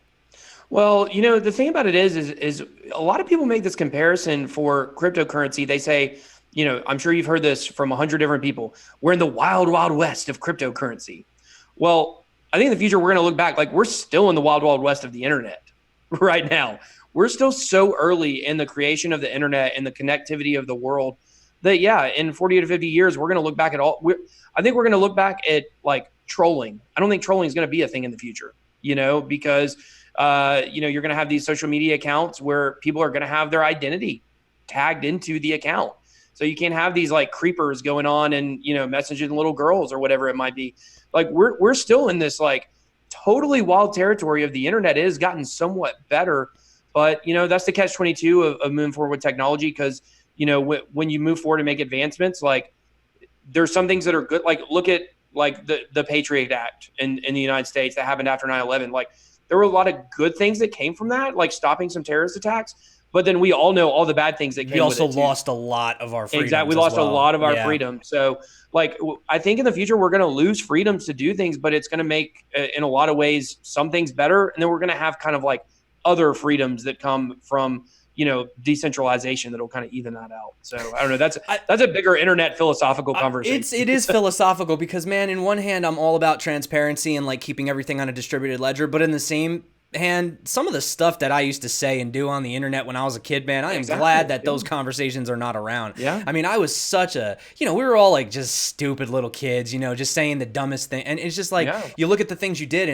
Well, you know, the thing about it is a lot of people make this comparison for cryptocurrency. They say, you know, I'm sure you've heard this from 100 different people. We're in the wild, wild west of cryptocurrency. Well, I think in the future, we're going to look back like we're still in the wild, wild west of the internet right now. We're still so early in the creation of the internet and the connectivity of the world that, yeah, in 40 to 50 years, we're going to look back at I think we're going to look back at like trolling. I don't think trolling is going to be a thing in the future, you know, because you know, you're going to have these social media accounts where people are going to have their identity tagged into the account. So you can't have these like creepers going on and, you know, messaging little girls or whatever it might be. Like we're still in this like totally wild territory of the internet. It has gotten somewhat better, but you know, that's the catch-22 of moving forward with technology. Because, you know, when you move forward and make advancements, like there's some things that are good. Like look at like the Patriot Act in the United States that happened after 9/11. Like there were a lot of good things that came from that, like stopping some terrorist attacks. But then we all know all the bad things that came with it. We also lost a lot of our freedoms. Exactly. We lost a lot of our freedom. So, like, I think in the future, we're going to lose freedoms to do things, but it's going to make, in a lot of ways, some things better. And then we're going to have kind of like other freedoms that come from, you know, decentralization that'll kind of even that out. So I don't know. That's a bigger internet philosophical conversation. It is philosophical because, man, in one hand, I'm all about transparency and like keeping everything on a distributed ledger. But in the same hand, some of the stuff that I used to say and do on the internet when I was a kid, man, I am glad that those conversations are not around. Yeah. I mean, I was such a, you know, we were all like just stupid little kids, you know, just saying the dumbest thing. And it's just like, you look at the things you did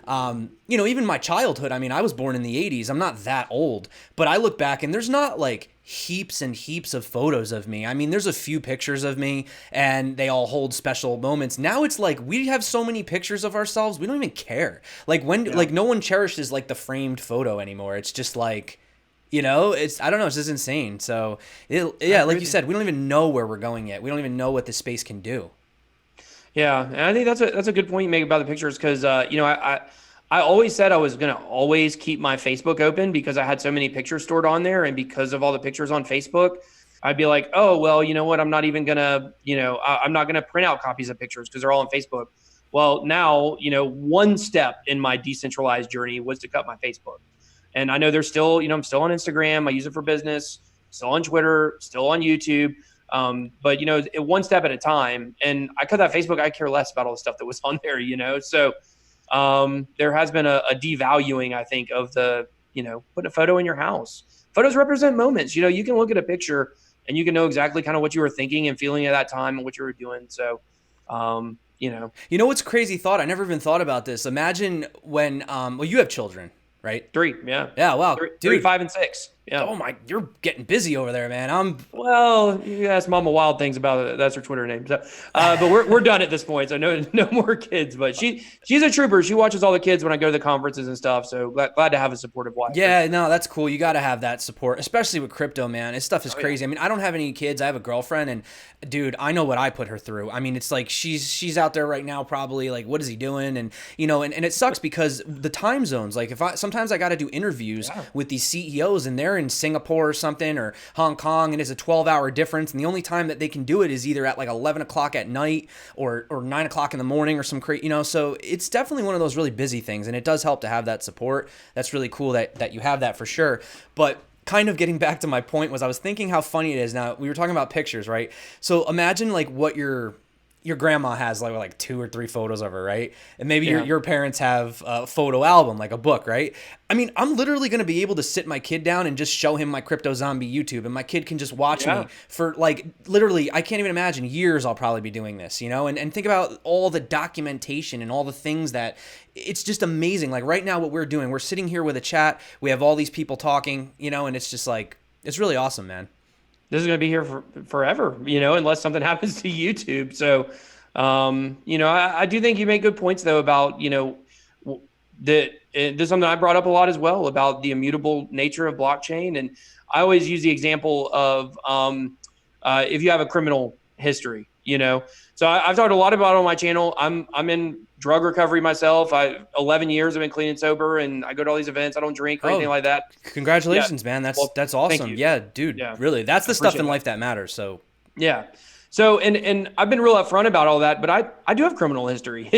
and, you know, even my childhood, I mean, I was born in the 80s. I'm not that old, but I look back and there's not like heaps and heaps of photos of me. I mean, there's a few pictures of me and they all hold special moments. Now it's like we have so many pictures of ourselves, we don't even care. Like like no one cherishes like the framed photo anymore. It's just like, you know, I don't know, it's just insane. So like you said, we don't even know where we're going yet. We don't even know what this space can do. Yeah, and I think that's a good point you make about the pictures because you know, I always said I was going to always keep my Facebook open because I had so many pictures stored on there. And because of all the pictures on Facebook, I'd be like, oh, well, you know what? I'm not even going to, you know, I'm not going to print out copies of pictures because they're all on Facebook. Well, now, you know, one step in my decentralized journey was to cut my Facebook. And I know there's still, you know, I'm still on Instagram. I use it for business, still on Twitter, still on YouTube. But, you know, one step at a time. And I cut that Facebook. I care less about all the stuff that was on there, you know. So there has been a devaluing, I think, of the, you know, putting a photo in your house. Photos represent moments. You know, you can look at a picture and you can know exactly kind of what you were thinking and feeling at that time and what you were doing. So, you know. You know what's crazy thought? I never even thought about this. Imagine when, well, you have children, right? 3, yeah. Yeah, wow. 3, 5, and 6. Yeah. Oh my, you're getting busy over there, man. Well, you ask Mama Wild things about it. That's her Twitter name. So, but we're done at this point. So no more kids. But she's a trooper. She watches all the kids when I go to the conferences and stuff. So glad to have a supportive wife. Yeah, no, that's cool. You got to have that support, especially with crypto, man. This stuff is crazy. I mean, I don't have any kids. I have a girlfriend, and dude, I know what I put her through. I mean, it's like she's out there right now, probably like, what is he doing? And and it sucks because the time zones. Like, sometimes I got to do interviews with these CEOs, and they're in Singapore or something, or Hong Kong, and it's a 12-hour difference, and the only time that they can do it is either at like 11 o'clock at night or 9 o'clock in the morning or some crazy, So it's definitely one of those really busy things, and it does help to have that support. That's really cool that you have that for sure. But kind of getting back to my point was I was thinking how funny it is. Now, we were talking about pictures, right? So imagine like what your grandma has like 2 or 3 photos of her, right? And maybe your parents have a photo album, like a book, right? I mean, I'm literally going to be able to sit my kid down and just show him my Crypto Zombie YouTube, and my kid can just watch me for like literally, I can't even imagine, years I'll probably be doing this, and think about all the documentation and all the things that it's just amazing. Like right now what we're doing, we're sitting here with a chat, we have all these people talking, and it's just like, it's really awesome, man. This is going to be here for forever, unless something happens to YouTube. So, I do think you make good points though about, that this is something I brought up a lot as well about the immutable nature of blockchain. And I always use the example of if you have a criminal history, So I've talked a lot about it on my channel. I'm in drug recovery myself. 11 years I've been clean and sober, and I go to all these events. I don't drink or anything like that. Congratulations, man. That's awesome. Yeah, dude. Yeah. Really, that's the stuff in life that matters. So yeah. So and I've been real upfront about all that, but I do have criminal history,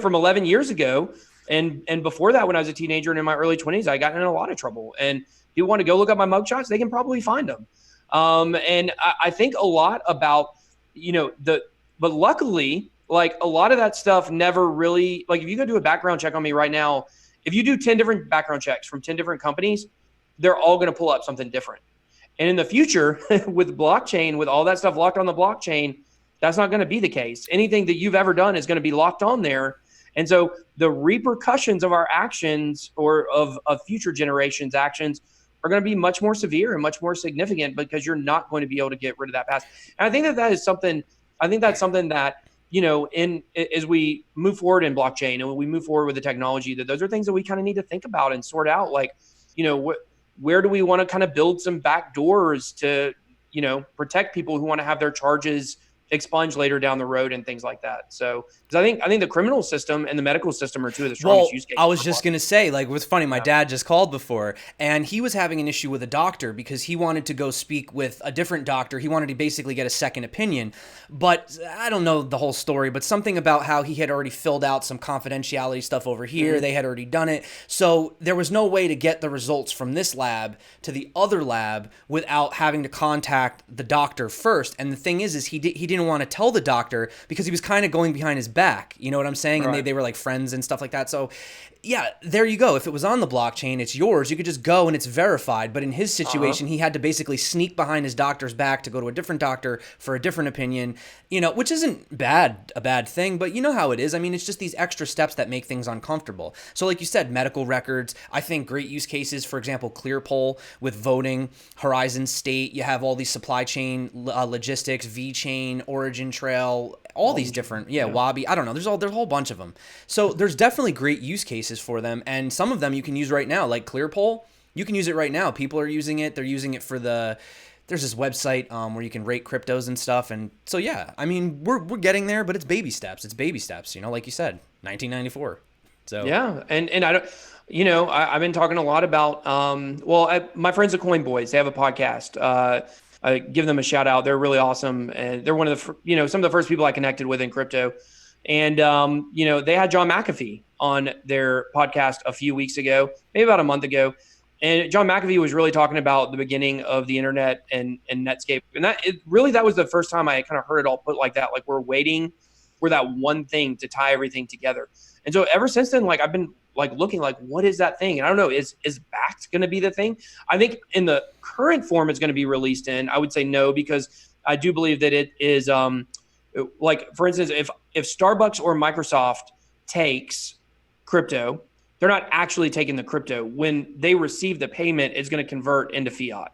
from 11 years ago. And before that, when I was a teenager and in my early 20s, I got in a lot of trouble. And if you want to go look up my mugshots, they can probably find them. And I think a lot about, but luckily, like a lot of that stuff never really, like if you go do a background check on me right now, if you do 10 different background checks from 10 different companies, they're all going to pull up something different. And in the future with blockchain, with all that stuff locked on the blockchain, that's not going to be the case. Anything that you've ever done is going to be locked on there. And so the repercussions of our actions or of future generations' actions are going to be much more severe and much more significant because you're not going to be able to get rid of that past. And I think that is something, that, as we move forward in blockchain and when we move forward with the technology, that those are things that we kind of need to think about and sort out. Like, where do we want to kind of build some back doors to, protect people who want to have their charges expunged later down the road and things like that. So, because I think the criminal system and the medical system are two of the strongest use cases. I was just gonna say, like, what's funny, my dad just called before, and he was having an issue with a doctor because he wanted to go speak with a different doctor. He wanted to basically get a second opinion, but I don't know the whole story. But something about how he had already filled out some confidentiality stuff over here. Mm-hmm. They had already done it, so there was no way to get the results from this lab to the other lab without having to contact the doctor first. And the thing is he didn't want to tell the doctor because he was kind of going behind his back. You know what I'm saying? Right. And they were like friends and stuff like that. So yeah, there you go. If it was on the blockchain, it's yours. You could just go and it's verified. But in his situation, he had to basically sneak behind his doctor's back to go to a different doctor for a different opinion, which isn't a bad thing, but you know how it is. I mean, it's just these extra steps that make things uncomfortable. So like you said, medical records, I think great use cases, for example, ClearPoll with voting, Horizon State, you have all these supply chain logistics, VeChain, Origin Trail, all these different, Wabi, I don't know, there's a whole bunch of them. So there's definitely great use cases for them, and some of them you can use right now, like ClearPoll. You can use it right now. People are using it. They're using it for there's this website where you can rate cryptos and stuff. And so, yeah, I mean, we're getting there, but it's baby steps. It's baby steps, like you said, 1994. So yeah, and I don't, I've been talking a lot about, my friends at Coinbase, they have a podcast. I give them a shout out. They're really awesome. And they're one of the, some of the first people I connected with in crypto. And, they had John McAfee on their podcast a few weeks ago, maybe about a month ago. And John McAfee was really talking about the beginning of the internet and Netscape. And that was the first time I kind of heard it all put like that. Like we're waiting for that one thing to tie everything together. And so ever since then, like I've been like looking like, what is that thing? And I don't know, is Bakkt going to be the thing? I think in the current form it's going to be released in, I would say no, because I do believe that it is like, for instance, if Starbucks or Microsoft takes crypto they're not actually taking the crypto. When they receive the payment, it's going to convert into fiat.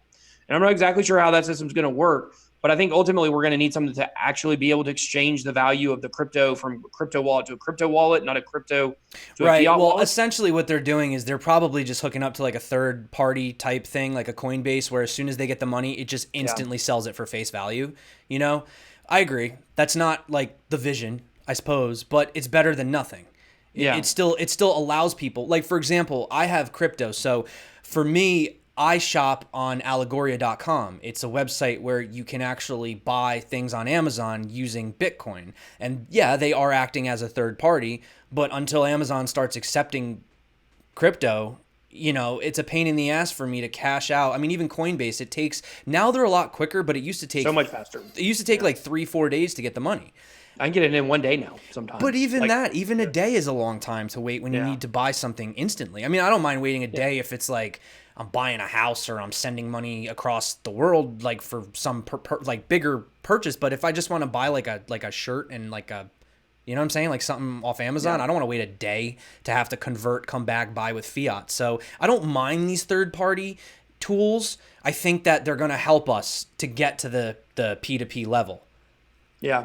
And I'm not exactly sure how that system's going to work, but I think ultimately we're going to need something to actually be able to exchange the value of the crypto from a crypto wallet to a crypto wallet, not a crypto to a Right. fiat Well, wallet. essentially what they're doing is they're probably just hooking up to like a third party type thing, like a Coinbase, where as soon as they get the money, it just instantly sells it for face value. You know, I agree. That's not like the vision, I suppose, but it's better than nothing. Yeah. It still allows people, like, for example, I have crypto. So for me, I shop on Allegoria.com. It's a website where you can actually buy things on Amazon using Bitcoin. And yeah, they are acting as a third party, but until Amazon starts accepting crypto, you know, it's a pain in the ass for me to cash out. I mean, even Coinbase, it takes, now they're a lot quicker, but it used to take So much faster. It used to take like 3-4 days to get the money. I can get it in one day now sometimes. But even Like, that, even a day is a long time to wait when you need to buy something instantly. I mean, I don't mind waiting a day if it's like I'm buying a house or I'm sending money across the world, like for some like bigger purchase. But if I just want to buy like a shirt and like a, you know what I'm saying, like something off Amazon, I don't want to wait a day to have to convert, come back, buy with fiat. So I don't mind these third party tools. I think that they're going to help us to get to the P2P level. Yeah.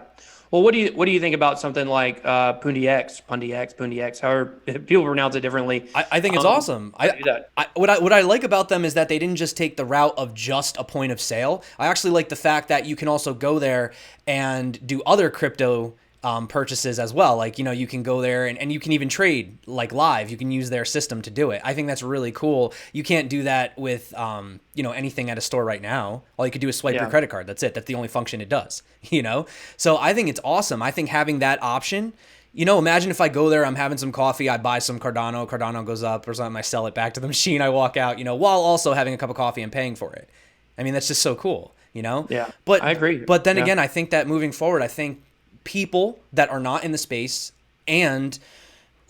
Well, what do you think about something like Pundi X, however people pronounce it differently? I think it's awesome. What I like about them is that they didn't just take the route of just a point of sale. I actually like the fact that you can also go there and do other crypto purchases as well. Like, you know, you can go there and you can even trade like live. You can use their system to do it. I think that's really cool. You can't do that with, you know, anything at a store right now. All you could do is swipe your credit card. That's it. That's the only function it does, you know? So I think it's awesome. I think having that option, you know, imagine if I go there, I'm having some coffee, I buy some Cardano goes up or something, I sell it back to the machine, I walk out, you know, while also having a cup of coffee and paying for it. I mean, that's just so cool, you know? Yeah, but I agree. But then again, I think that moving forward, I think people that are not in the space and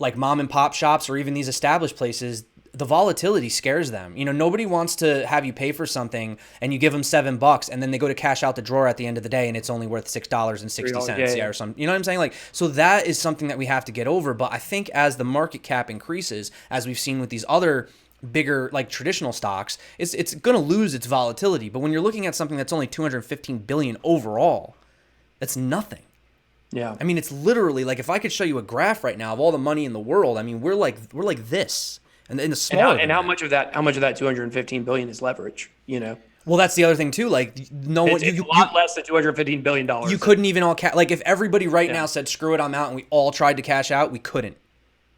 like mom and pop shops or even these established places, the volatility scares them. You know, nobody wants to have you pay for something and you give them $7 and then they go to cash out the drawer at the end of the day and it's only worth $6.60 or something. You know what I'm saying? Like, so that is something that we have to get over. But I think as the market cap increases, as we've seen with these other bigger like traditional stocks, it's going to lose its volatility. But when you're looking at something that's only 215 billion overall, that's nothing. Yeah. I mean, it's literally like if I could show you a graph right now of all the money in the world, I mean, we're like this. And in the smaller And how much of that 215 billion is leverage, you know? Well, that's the other thing too. Like no one, It's a lot less than $215 billion. You couldn't even all like if everybody right now said screw it, I'm out, and we all tried to cash out, we couldn't.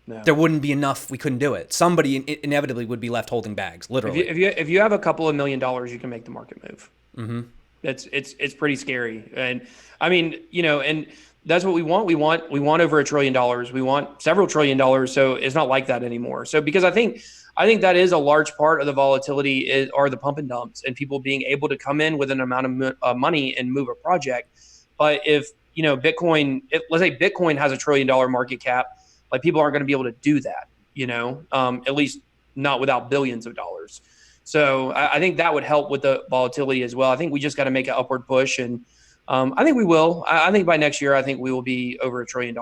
No. There wouldn't be enough. We couldn't do it. Somebody inevitably would be left holding bags, literally. If you have a couple of $1 million, you can make the market move. Mm-hmm. It's pretty scary. And I mean, you know, and that's what we want. We want over $1 trillion. We want several $1 trillion. So it's not like that anymore. So because I think that is a large part of the volatility are the pump and dumps and people being able to come in with an amount of money and move a project. But if, you know, let's say Bitcoin has $1 trillion market cap, like people aren't going to be able to do that, you know, at least not without billions of dollars. So I think that would help with the volatility as well. I think we just got to make an upward push, and I think we will. I think by next year, I think we will be over $1 trillion.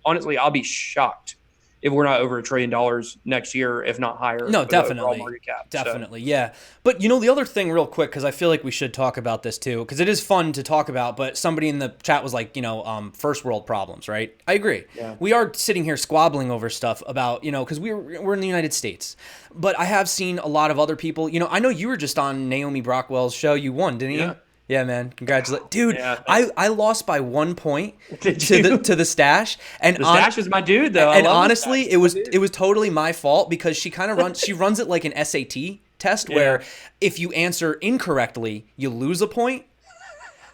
Honestly, I'll be shocked if we're not over $1 trillion next year, if not higher. No, definitely. Definitely, so. Yeah. But, you know, the other thing real quick, because I feel like we should talk about this too, because it is fun to talk about, but somebody in the chat was like, you know, first world problems, right? I agree. Yeah. We are sitting here squabbling over stuff about, you know, because we're in the United States. But I have seen a lot of other people, you know, I know you were just on Naomi Brockwell's show. You won, didn't you? Yeah, man. Congratulations. Dude, yeah, I lost by 1 point to the stash. And the stash is my dude though. And honestly, it was totally my fault because she kind of runs it like an SAT test where if you answer incorrectly, you lose a point.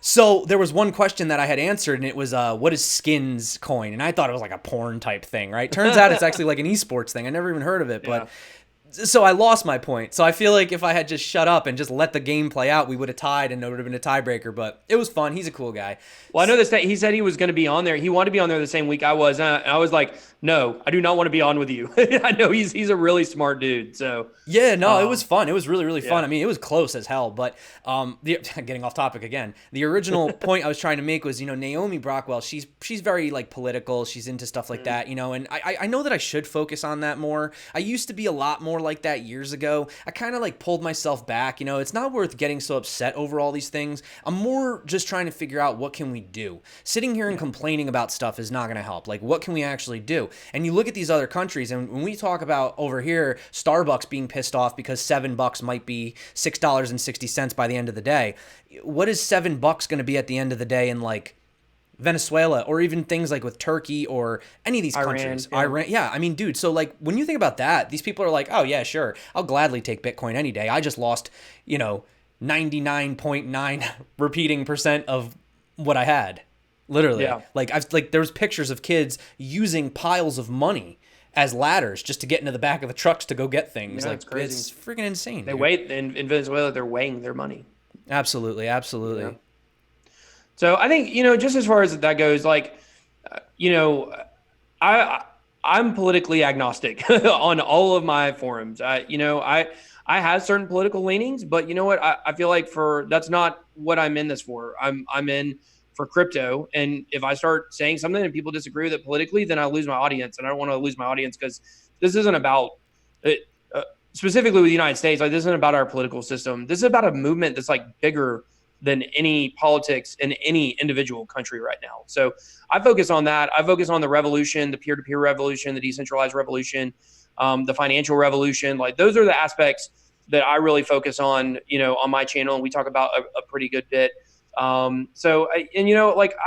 So there was one question that I had answered and it was what is Skins coin? And I thought it was like a porn type thing, right? Turns out it's actually like an esports thing. I never even heard of it, but So I lost my point. So I feel like if I had just shut up and just let the game play out, we would have tied and it would have been a tiebreaker. But it was fun. He's a cool guy. Well, I know that he said he was going to be on there. He wanted to be on there the same week I was. And I was like, no, I do not want to be on with you. I know he's a really smart dude. So yeah, no, it was fun. It was really, really fun. Yeah. I mean, it was close as hell. But getting off topic again, the original point I was trying to make was, Naomi Brockwell, she's very like political. She's into stuff like that, and I know that I should focus on that more. I used to be a lot more like that years ago. I kind of like pulled myself back. It's not worth getting so upset over all these things. I'm more just trying to figure out what can we do. Sitting here and complaining about stuff is not going to help. Like, what can we actually do? And you look at these other countries, and when we talk about over here, Starbucks being pissed off because $7 might be $6.60 by the end of the day. What is $7 going to be at the end of the day in like Venezuela, or even things like with Turkey or any of these countries? Iran, yeah. I mean, dude, so like when you think about that, these people are like, oh yeah, sure, I'll gladly take Bitcoin any day. I just lost, 99.9 repeating percent of what I had. Literally. Yeah. Like there's pictures of kids using piles of money as ladders just to get into the back of the trucks to go get things. Yeah, it's freaking insane. They wait in Venezuela, they're weighing their money. Absolutely. Yeah. So I think, just as far as that goes, like, I'm politically agnostic on all of my forums. I have certain political leanings, but you know what? I feel like that's not what I'm in this for. I'm in for crypto. And if I start saying something and people disagree with it politically, then I lose my audience. And I don't want to lose my audience because this isn't about it, specifically with the United States. Like, this isn't about our political system. This is about a movement that's like bigger than any politics in any individual country right now. So I focus on that. I focus on the revolution, the peer-to-peer revolution, the decentralized revolution, the financial revolution. Like, those are the aspects that I really focus on, on my channel. And we talk about a pretty good bit. I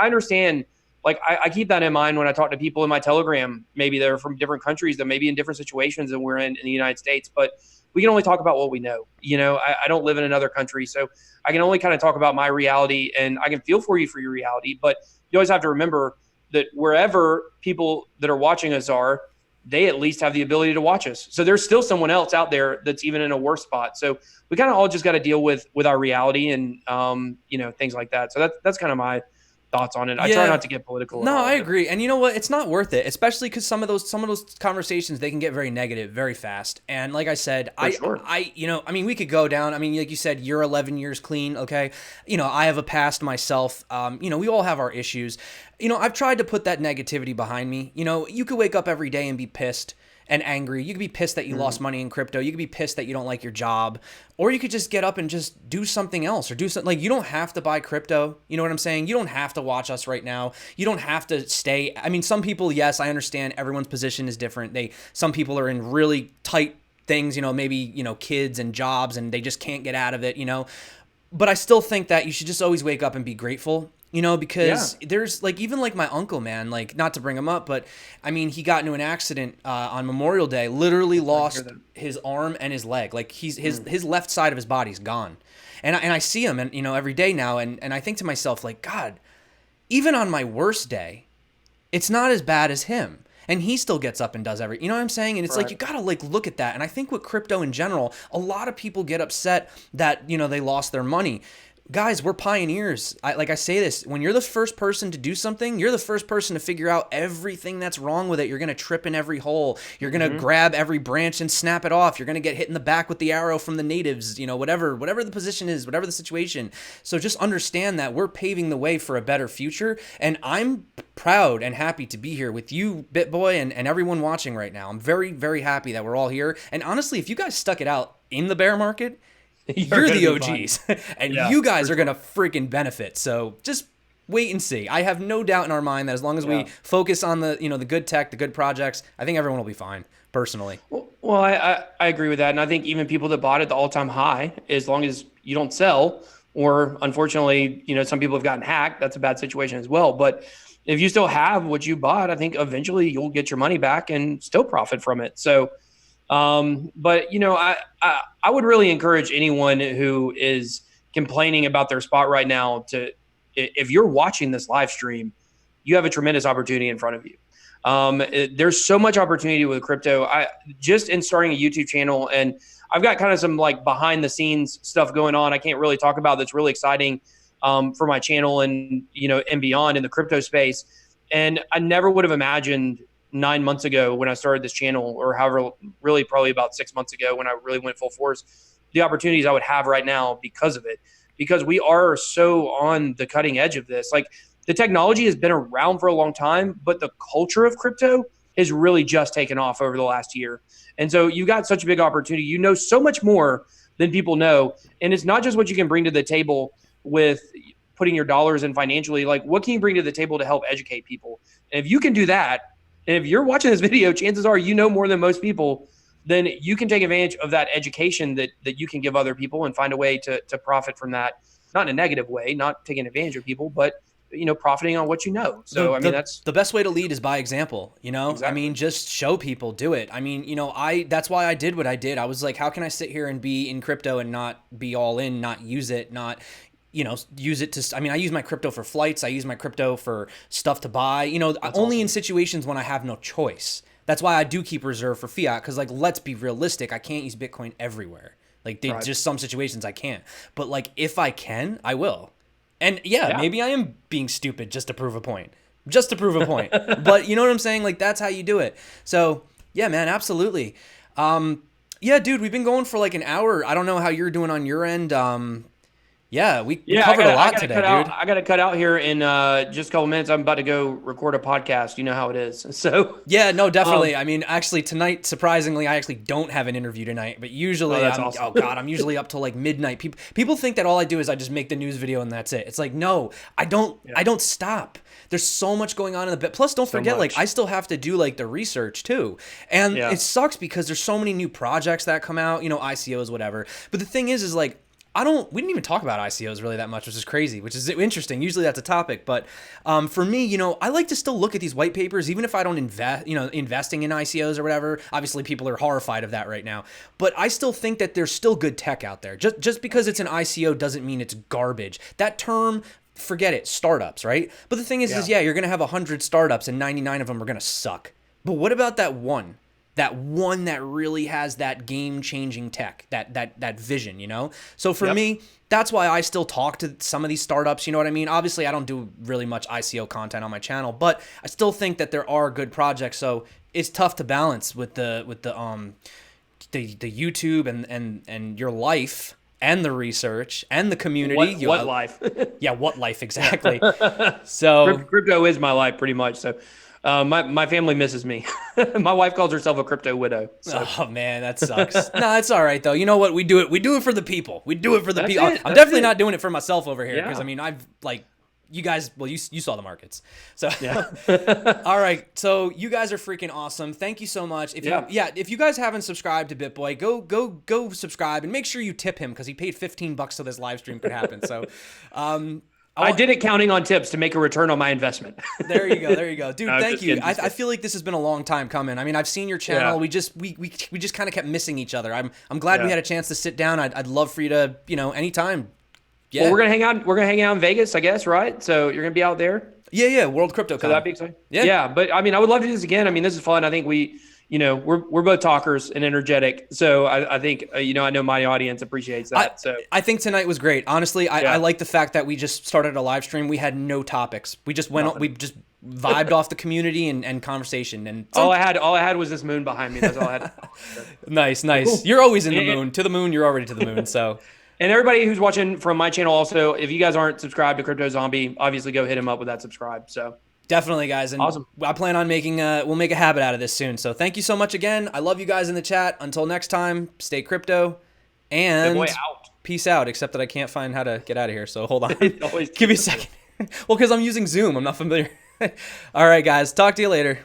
understand, like, I keep that in mind when I talk to people in my Telegram. Maybe they're from different countries, that maybe in different situations than we're in the United States, but we can only talk about what we know. I don't live in another country, so I can only kind of talk about my reality, and I can feel for you for your reality. But you always have to remember that wherever people that are watching us are, they at least have the ability to watch us. So there's still someone else out there that's even in a worse spot. So we kind of all just got to deal with our reality and, things like that. So that's kind of my thoughts on it. I try not to get political. No, I agree. And you know what? It's not worth it, especially because some of those conversations, they can get very negative very fast. And like I said, we could go down. I mean, like you said, you're 11 years clean. Okay. I have a past myself. We all have our issues. I've tried to put that negativity behind me. You could wake up every day and be pissed and angry. You could be pissed that you lost money in crypto. You could be pissed that you don't like your job, or you could just get up and just do something else, or do something. Like, you don't have to buy crypto. You know what I'm saying? You don't have to watch us right now. You don't have to stay. I mean, some people, yes, I understand everyone's position is different. Some people are in really tight things, maybe, kids and jobs, and they just can't get out of it, but I still think that you should just always wake up and be grateful. Because there's like, even like my uncle, man, like, not to bring him up, but I mean, he got into an accident on Memorial Day, literally lost his arm and his leg. Like, his left side of his body's gone. And I see him and, every day now. And I think to myself, like, God, even on my worst day, it's not as bad as him. And he still gets up and does you know what I'm saying? And it's like, you got to like look at that. And I think with crypto in general, a lot of people get upset that, they lost their money. Guys, we're pioneers. I say this, when you're the first person to do something, you're the first person to figure out everything that's wrong with it. You're going to trip in every hole. You're going to grab every branch and snap it off. You're going to get hit in the back with the arrow from the natives, whatever the position is, whatever the situation. So just understand that we're paving the way for a better future. And I'm proud and happy to be here with you, Bitboy, and everyone watching right now. I'm very, very happy that we're all here. And honestly, if you guys stuck it out in the bear market, you're the OGs, and you guys are going to freaking benefit. So just wait and see. I have no doubt in our mind that as long as we focus on the good tech, the good projects, I think everyone will be fine, personally. Well, I agree with that. And I think even people that bought at the all-time high, as long as you don't sell, or unfortunately, some people have gotten hacked, that's a bad situation as well. But if you still have what you bought, I think eventually you'll get your money back and still profit from it. So, but I would really encourage anyone who is complaining about their spot right now if you're watching this live stream, you have a tremendous opportunity in front of you. There's so much opportunity with crypto. I just in starting a YouTube channel, and I've got kind of some like behind the scenes stuff going on. I can't really talk about that's really exciting for my channel and and beyond in the crypto space. And I never would have imagined 9 months ago when I started this channel, or however, really probably about 6 months ago when I really went full force, the opportunities I would have right now because of it. Because we are so on the cutting edge of this. Like, the technology has been around for a long time, but the culture of crypto has really just taken off over the last year. And so you got such a big opportunity. You know so much more than people know. And it's not just what you can bring to the table with putting your dollars in financially. Like, what can you bring to the table to help educate people? And if you can do that, and if you're watching this video, chances are you know more than most people, then you can take advantage of that education that you can give other people and find a way to profit from that. Not in a negative way, not taking advantage of people, but profiting on what you know. So that's the best way to lead is by example, Exactly. I mean, just show people, do it. I mean, that's why I did what I did. I was like, how can I sit here and be in crypto and not be all in, not use it, not, use it to, I use my crypto for flights. I use my crypto for stuff to buy, only awesome. In situations when I have no choice. That's why I do keep reserve for fiat. Cause like, let's be realistic. I can't use Bitcoin everywhere. Like right. Just some situations I can't, but like, if I can, I will. And yeah, maybe I am being stupid just to prove a point. But you know what I'm saying? Like, that's how you do it. So yeah, man, absolutely. Yeah, dude, we've been going for like an hour. I don't know how you're doing on your end. We covered a lot today, dude. I got to cut out here in just a couple minutes. I'm about to go record a podcast. You know how it is. So yeah, no, definitely. Actually tonight, surprisingly, I actually don't have an interview tonight, but usually I'm usually up till like midnight. People think that all I do is I just make the news video and that's it. It's like, no, I don't stop. There's so much going on in the bit. Plus, don't forget, like, I still have to do like the research too. And it sucks because there's so many new projects that come out, ICOs, whatever. But the thing is like, we didn't even talk about ICOs really that much, which is crazy, which is interesting. Usually that's a topic. But for me, I like to still look at these white papers, even if I don't investing in ICOs or whatever. Obviously, people are horrified of that right now. But I still think that there's still good tech out there. Just because it's an ICO doesn't mean it's garbage. That term, forget it, startups, right? But the thing is you're going to have 100 startups and 99 of them are going to suck. But what about that one? That one that really has that game-changing tech, that vision, So for me, that's why I still talk to some of these startups, you know what I mean? Obviously, I don't do really much ICO content on my channel, but I still think that there are good projects. So it's tough to balance with the YouTube and your life and the research and the community. What life? Yeah, what life exactly? So crypto is my life pretty much. So. My family misses me. My wife calls herself a crypto widow. So. Oh man, that sucks. No, it's all right though. You know what? We do it for the people. We do it for the people. I'm definitely not doing it for myself over here because I've like you guys. Well, you saw the markets. So all right. So you guys are freaking awesome. Thank you so much. If you guys haven't subscribed to Bitboy, go subscribe and make sure you tip him because he paid $15 so this live stream could happen. So. I did it counting on tips to make a return on my investment. There you go. Dude, thank you. I feel like this has been a long time coming. I've seen your channel. We just kind of kept missing each other. I'm glad we had a chance to sit down. I'd love for you to, anytime. Yeah. Well, we're going to hang out. We're going to hang out in Vegas, I guess, right? So you're going to be out there? Yeah, World Crypto Con. So that'd be exciting. Yeah, but I would love to do this again. This is fun. I think we're both talkers and energetic. So I think, I know my audience appreciates that. I think tonight was great. Honestly, I like the fact that we just started a live stream. We had no topics. We just went on, we just vibed off the community and conversation. And all I had was this moon behind me. That's all I had. Nice. You're always in the moon. To the moon, you're already to the moon. So. And everybody who's watching from my channel also, if you guys aren't subscribed to Crypto Zombie, obviously go hit him up with that subscribe. So. Definitely, guys. And awesome. I plan on we'll make a habit out of this soon. So thank you so much again. I love you guys in the chat. Until next time, stay crypto and peace out, except that I can't find how to get out of here. So hold on. Give me a second. Well, because I'm using Zoom. I'm not familiar. All right, guys. Talk to you later.